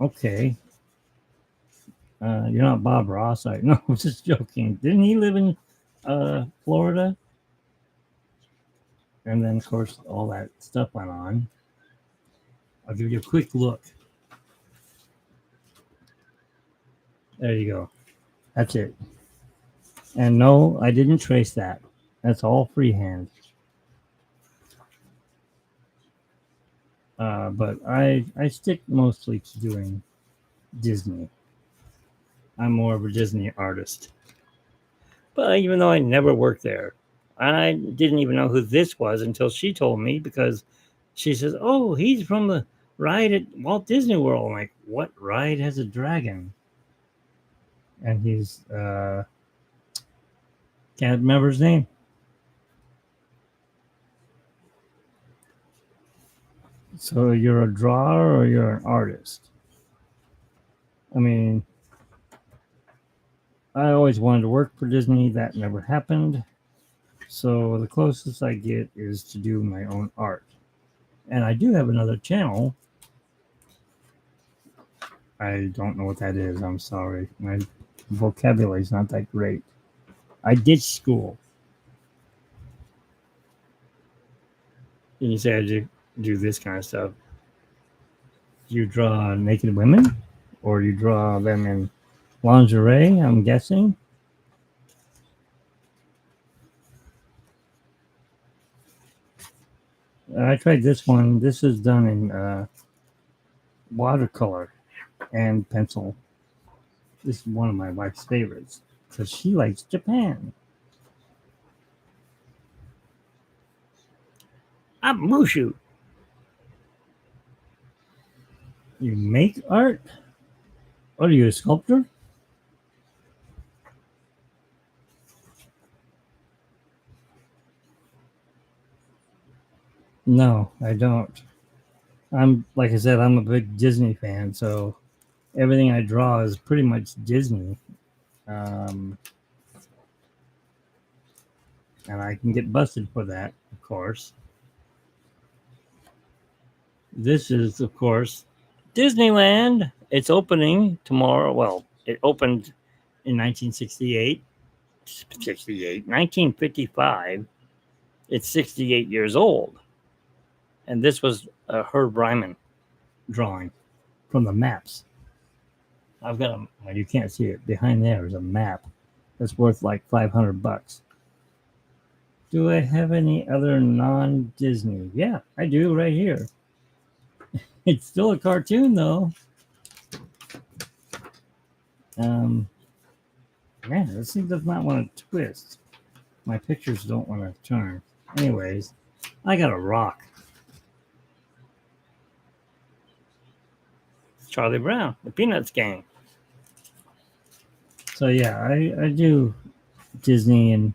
okay. You're not Bob Ross. No, I'm just joking. Didn't he live in Florida? And then, of course, all that stuff went on. I'll give you a quick look. There you go. That's it. And no, I didn't trace that. That's all freehand. But I stick mostly to doing Disney. I'm more of a Disney artist. But even though I never worked there, I didn't even know who this was until she told me, because she says, "Oh, he's from the ride at Walt Disney World." I'm like, "What ride has a dragon?" And he's can't remember his name. So you're a drawer or you're an artist? I mean, I always wanted to work for Disney. That never happened. So the closest I get is to do my own art. And I do have another channel. I don't know what that is. I'm sorry. vocabulary is not that great. I ditched school. And you say I do this kind of stuff. You draw naked women, or you draw them in lingerie, I'm guessing. I tried this one. This is done in watercolor and pencil. This is one of my wife's favorites because she likes Japan. I'm Mushu. You make art? What are you, a sculptor? No, I don't. I'm like I said, I'm a big Disney fan, so everything I draw is pretty much Disney. Um, and I can get busted for that, of course. This is, of course, Disneyland. It's opening tomorrow. Well, it opened in 1968. 1955. It's 68 years old. And this was a Herb Ryman drawing from the maps. I've got a, well, you can't see it. Behind there is a map that's worth like $500. Do I have any other non Disney? Yeah, I do right here. It's still a cartoon though. Um, Man, this thing does not want to twist. My pictures don't want to turn. Anyways, I got a rock. It's Charlie Brown, the Peanuts gang. So yeah, I do Disney and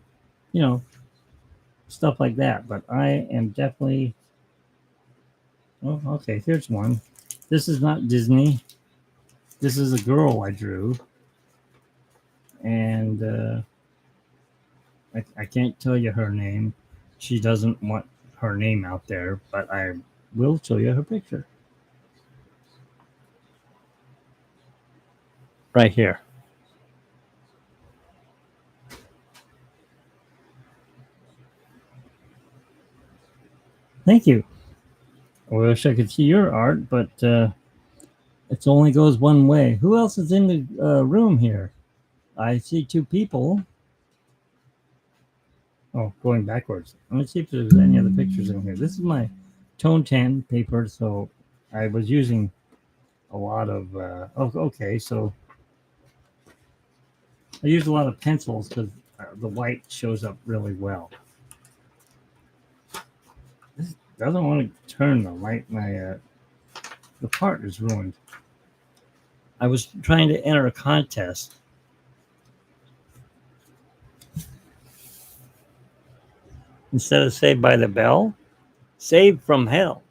you know stuff like that. But I am definitely. Oh, okay. Here's one. This is not Disney. This is a girl I drew, and I can't tell you her name. She doesn't want her name out there, but I will show you her picture. Right here. Thank you. I wish I could see your art, but it only goes one way. Who else is in the room here? I see two people. Oh, going backwards. Let me see if there's any other pictures in here. This is my tone tan paper, so I was using a lot of. Oh, okay, so I use a lot of pencils because the white shows up really well. This doesn't want to turn the light. The part is ruined. I was trying to enter a contest. Instead of Saved by the Bell, Saved from Hell.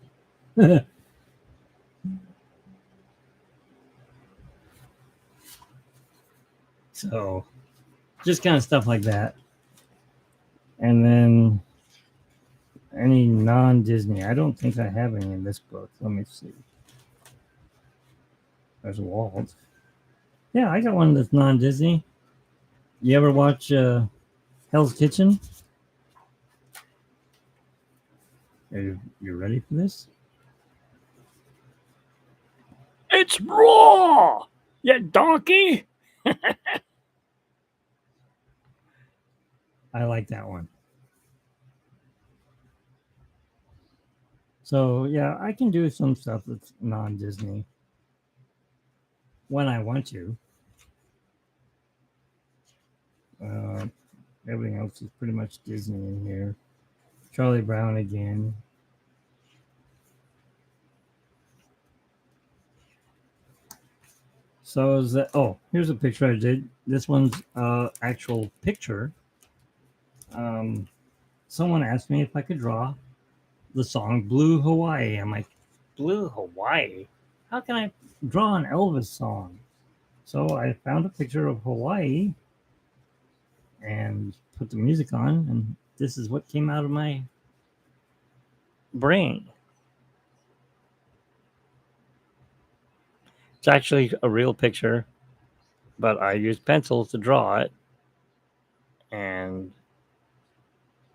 So, just kind of stuff like that. And then any non-Disney. I don't think I have any in this book. Let me see. There's Walt. Yeah, I got one that's non-Disney. You ever watch Hell's Kitchen? You ready for this? It's raw, you donkey. I like that one. So yeah, I can do some stuff that's non-Disney when I want to. Uh, Everything else is pretty much Disney in here. Charlie Brown again. So is that? Oh, here's a picture I did. This one's actual picture. Um, Someone asked me if I could draw the song "Blue Hawaii." I'm like, "Blue Hawaii? How can I draw an Elvis song?" So I found a picture of Hawaii and put the music on, and this is what came out of my brain. It's actually a real picture. but I used pencils to draw it, and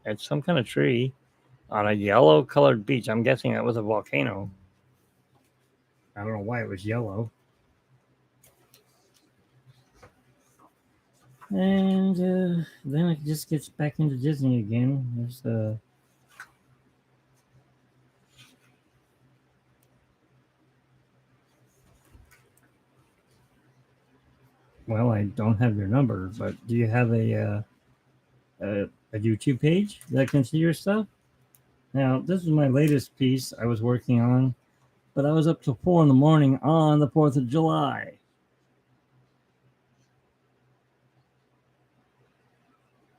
it's some kind of tree on a yellow colored beach. I'm guessing that was a volcano. I don't know why it was yellow. And then it just gets back into Disney again. There's well, I don't have your number, but do you have a YouTube page that can see your stuff? Now, this is my latest piece I was working on, but I was up till 4 in the morning on the 4th of July.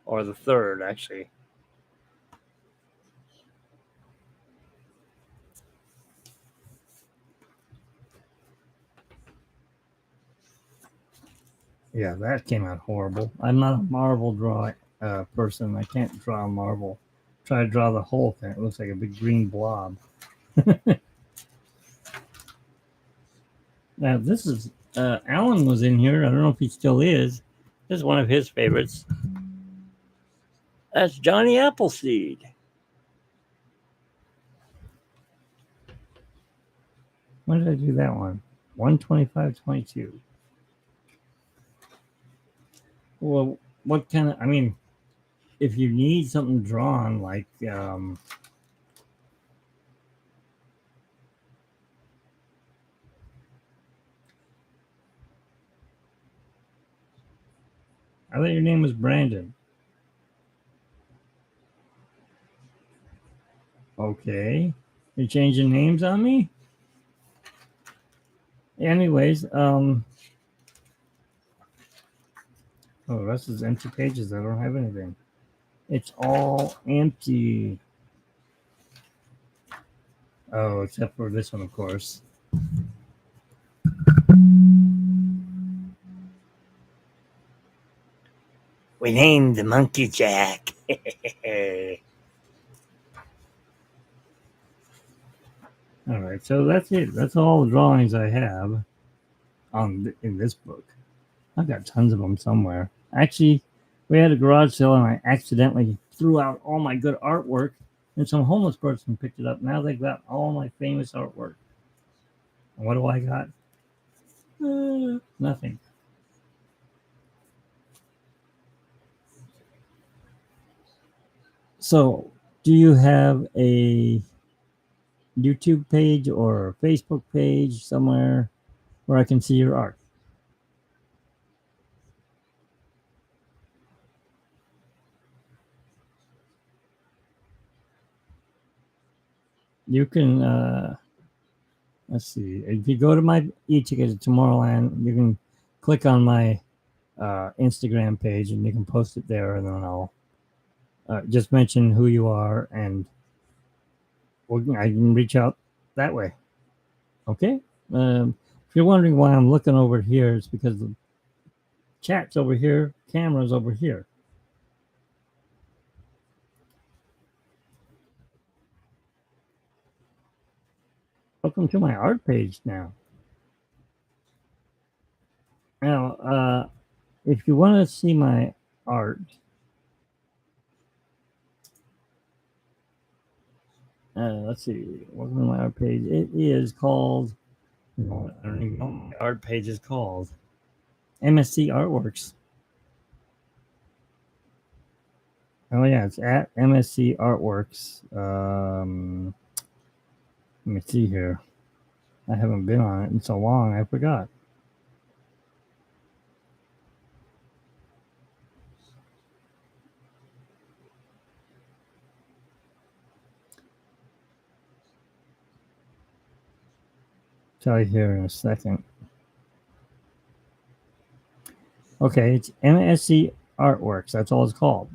Or the 3rd, actually. Yeah, that came out horrible. I'm not a marble draw person. I can't draw a marble. Try to draw the whole thing. It looks like a big green blob. Now, this is Alan was in here. I don't know if he still is. This is one of his favorites. That's Johnny Appleseed. When did I do that one? 125.22. Well, what kind of? I mean, if you need something drawn, like I thought your name was Brandon. Okay, you're changing names on me. Anyways, oh, the rest is empty pages. I don't have anything. It's all empty. Oh, except for this one, of course. We named the monkey Jack. All right, so that's it. That's all the drawings I have in this book. I've got tons of them somewhere. Actually, we had a garage sale and I accidentally threw out all my good artwork, and some homeless person picked it up. Now they've got all my famous artwork. And what do I got? Nothing. So, do you have a YouTube page or a Facebook page somewhere where I can see your art? You can, let's see, if you go to my e-ticket at Tomorrowland, you can click on my Instagram page and you can post it there, and then I'll just mention who you are, and I can reach out that way. Okay? If you're wondering why I'm looking over here, it's because the chat's over here, camera's over here. Welcome to my art page now. Now, if you want to see my art, let's see, welcome to my art page. It is called, I don't even know what my art page is called. MSC Artworks. Oh yeah, it's at MSC Artworks. Let me see here. I haven't been on it in so long, I forgot. Tell you here in a second. Okay, it's MSC Artworks. That's all it's called,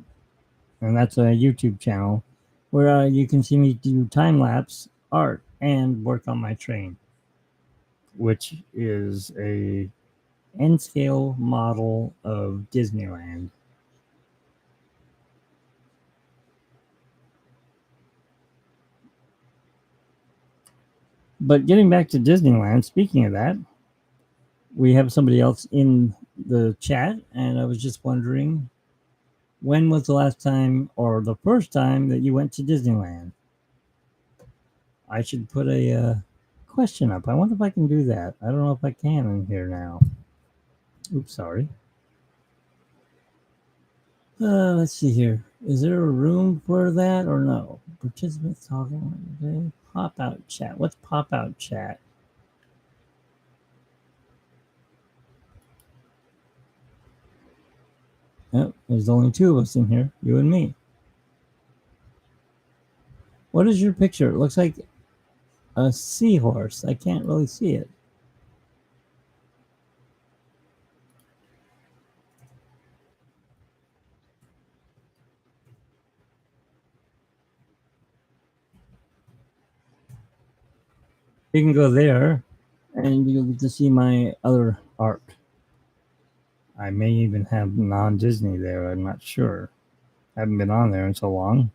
and that's a YouTube channel where you can see me do time lapse art and work on my train, which is a N scale model of Disneyland. But getting back to Disneyland, speaking of that, we have somebody else in the chat, and I was just wondering when was the last time or the first time that you went to Disneyland? I should put a question up. I wonder if I can do that. I don't know if I can in here now. Oops, sorry. Let's see here. Is there a room for that or no? Participants talking. Okay. Pop out chat. What's pop out chat? Oh, there's only two of us in here, you and me. What is your picture? It looks like a seahorse. I can't really see it. You can go there and you'll get to see my other art. I may even have non Disney there. I'm not sure. I haven't been on there in so long.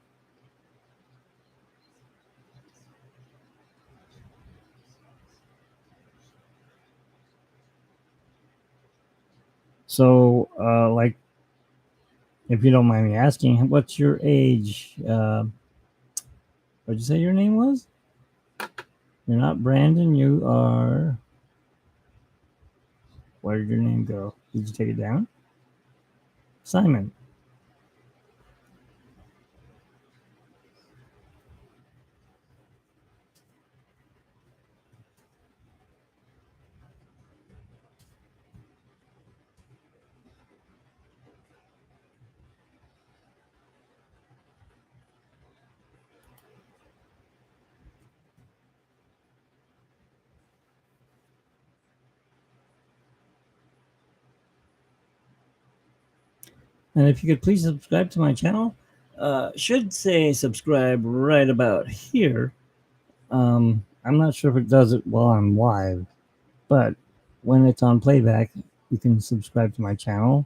So, like, if you don't mind me asking, what's your age? What'd you say your name was? You're not Brandon. You are. Where did your name go? Did you take it down? Simon. And if you could please subscribe to my channel, should say subscribe right about here. I'm not sure if it does it while I'm live, but when it's on playback, you can subscribe to my channel.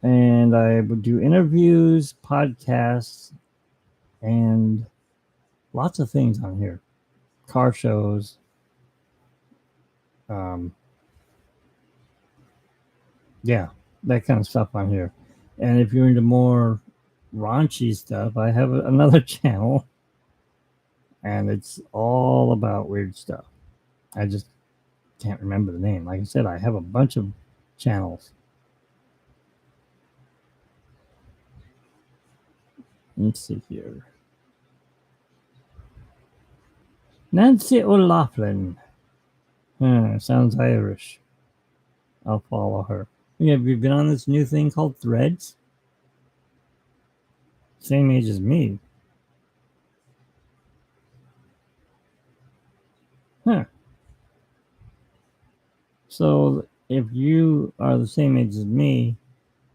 And I would do interviews, podcasts, and lots of things on here. Car shows. Um, yeah, that kind of stuff on here. And if you're into more raunchy stuff, I have another channel, and it's all about weird stuff. I just can't remember the name. Like I said, I have a bunch of channels. Let's see here. Nancy O'Laughlin. Sounds Irish. I'll follow her. Yeah, have you been on this new thing called Threads? Same age as me. Huh. So if you are the same age as me,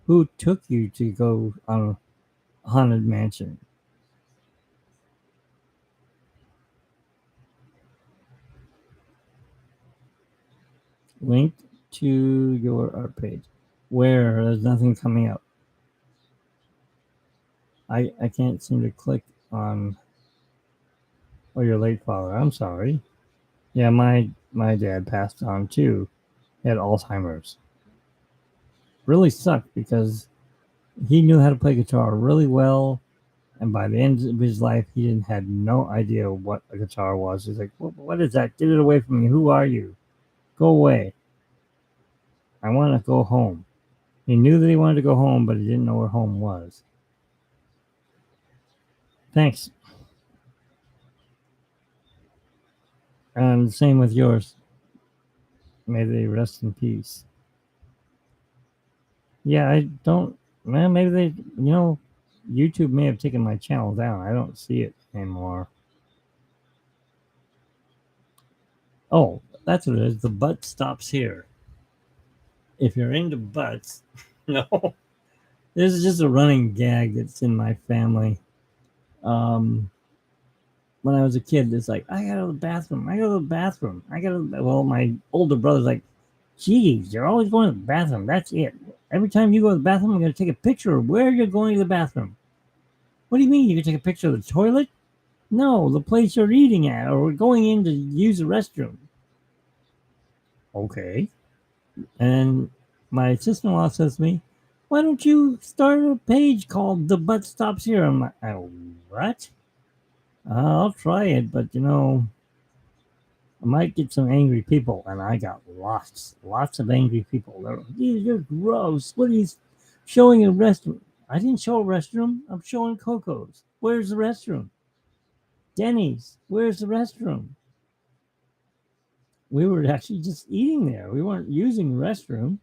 who took you to go on a haunted mansion? Linked to your art page. Where there's nothing coming up. I can't seem to click on. Oh, your late father. I'm sorry. Yeah, my dad passed on too. He had Alzheimer's. Really sucked because he knew how to play guitar really well, and by the end of his life, he didn't had no idea what a guitar was. He's like, "What is that? Get it away from me! Who are you? Go away! I want to go home." He knew that he wanted to go home, but he didn't know where home was. Thanks. And same with yours. May they rest in peace. Yeah, I don't. Man, maybe they. YouTube may have taken my channel down. I don't see it anymore. Oh, that's what it is. The butt stops here. If you're into butts, no. This is just a running gag that's in my family. Um, when I was a kid, it's like, I gotta go to the bathroom. I gotta go to the bathroom. Well, my older brother's like, geez, you're always going to the bathroom. That's it. Every time you go to the bathroom, I'm going to take a picture of where you're going to the bathroom. What do you mean? You can take a picture of the toilet? No, the place you're eating at or going in to use the restroom. Okay. And My sister-in-law says to me, "Why don't you start a page called The Butt Stops Here?" I'm like, "Oh, what? I'll try it, but I might get some angry people," and I got lots of angry people. They're like, "You're gross. What are you showing a restroom?" I didn't show a restroom. I'm showing Coco's. Where's the restroom? Denny's. Where's the restroom? We were actually just eating there. We weren't using the restroom.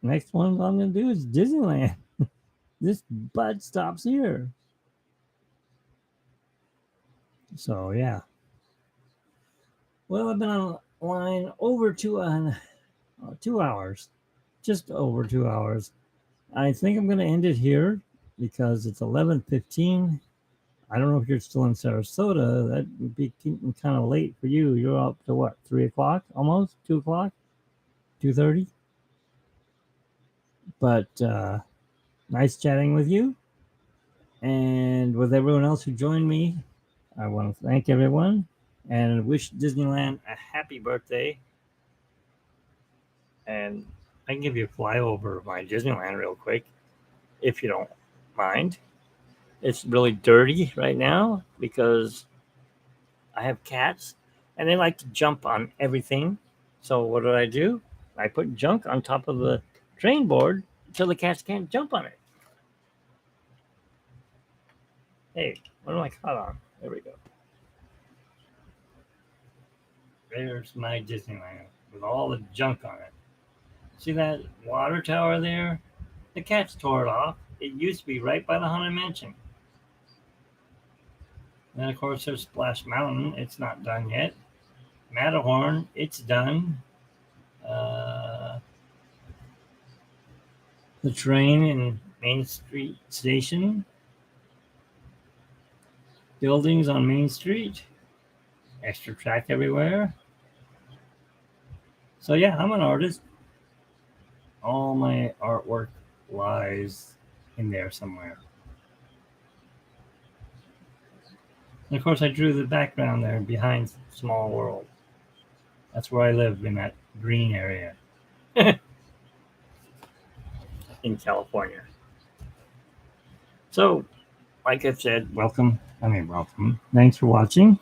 Next one I'm going to do is Disneyland. This butt stops here. So, yeah. Well, I've been online over 2 hours. Just over 2 hours. I think I'm going to end it here because it's 11:15. I don't know if you're still in Sarasota. That would be kind of late for you. You're up to what, 3 o'clock almost? 2 o'clock? 2:30? But nice chatting with you. And with everyone else who joined me, I want to thank everyone and wish Disneyland a happy birthday. And I can give you a flyover of my Disneyland real quick, if you don't mind. It's really dirty right now because I have cats and they like to jump on everything. So what did I do? I put junk on top of the train board so the cats can't jump on it. Hey, what am I caught on? There we go. There's my Disneyland with all the junk on it. See that water tower there? The cats tore it off. It used to be right by the Haunted Mansion. And then, of course, there's Splash Mountain. It's not done yet. Matterhorn, it's done. The train in Main Street Station. Buildings on Main Street. Extra track everywhere. So, yeah, I'm an artist. All my artwork lies in there somewhere. And of course, I drew the background there behind Small World. That's where I live, in that green area in California. So, like I said, welcome. Welcome. Thanks for watching.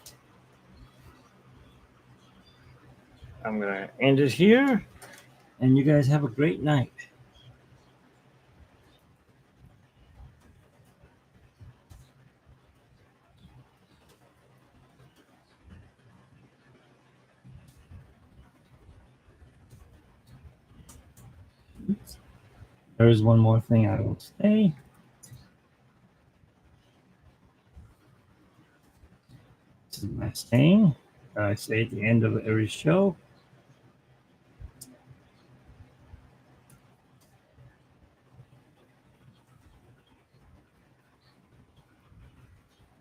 I'm going to end it here, and you guys have a great night. There's one more thing I will say. This is my saying I say at the end of every show.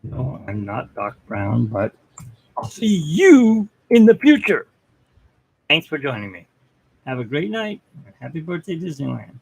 No, I'm not Doc Brown, but I'll see you in the future. Thanks for joining me. Have a great night. Happy birthday, Disneyland.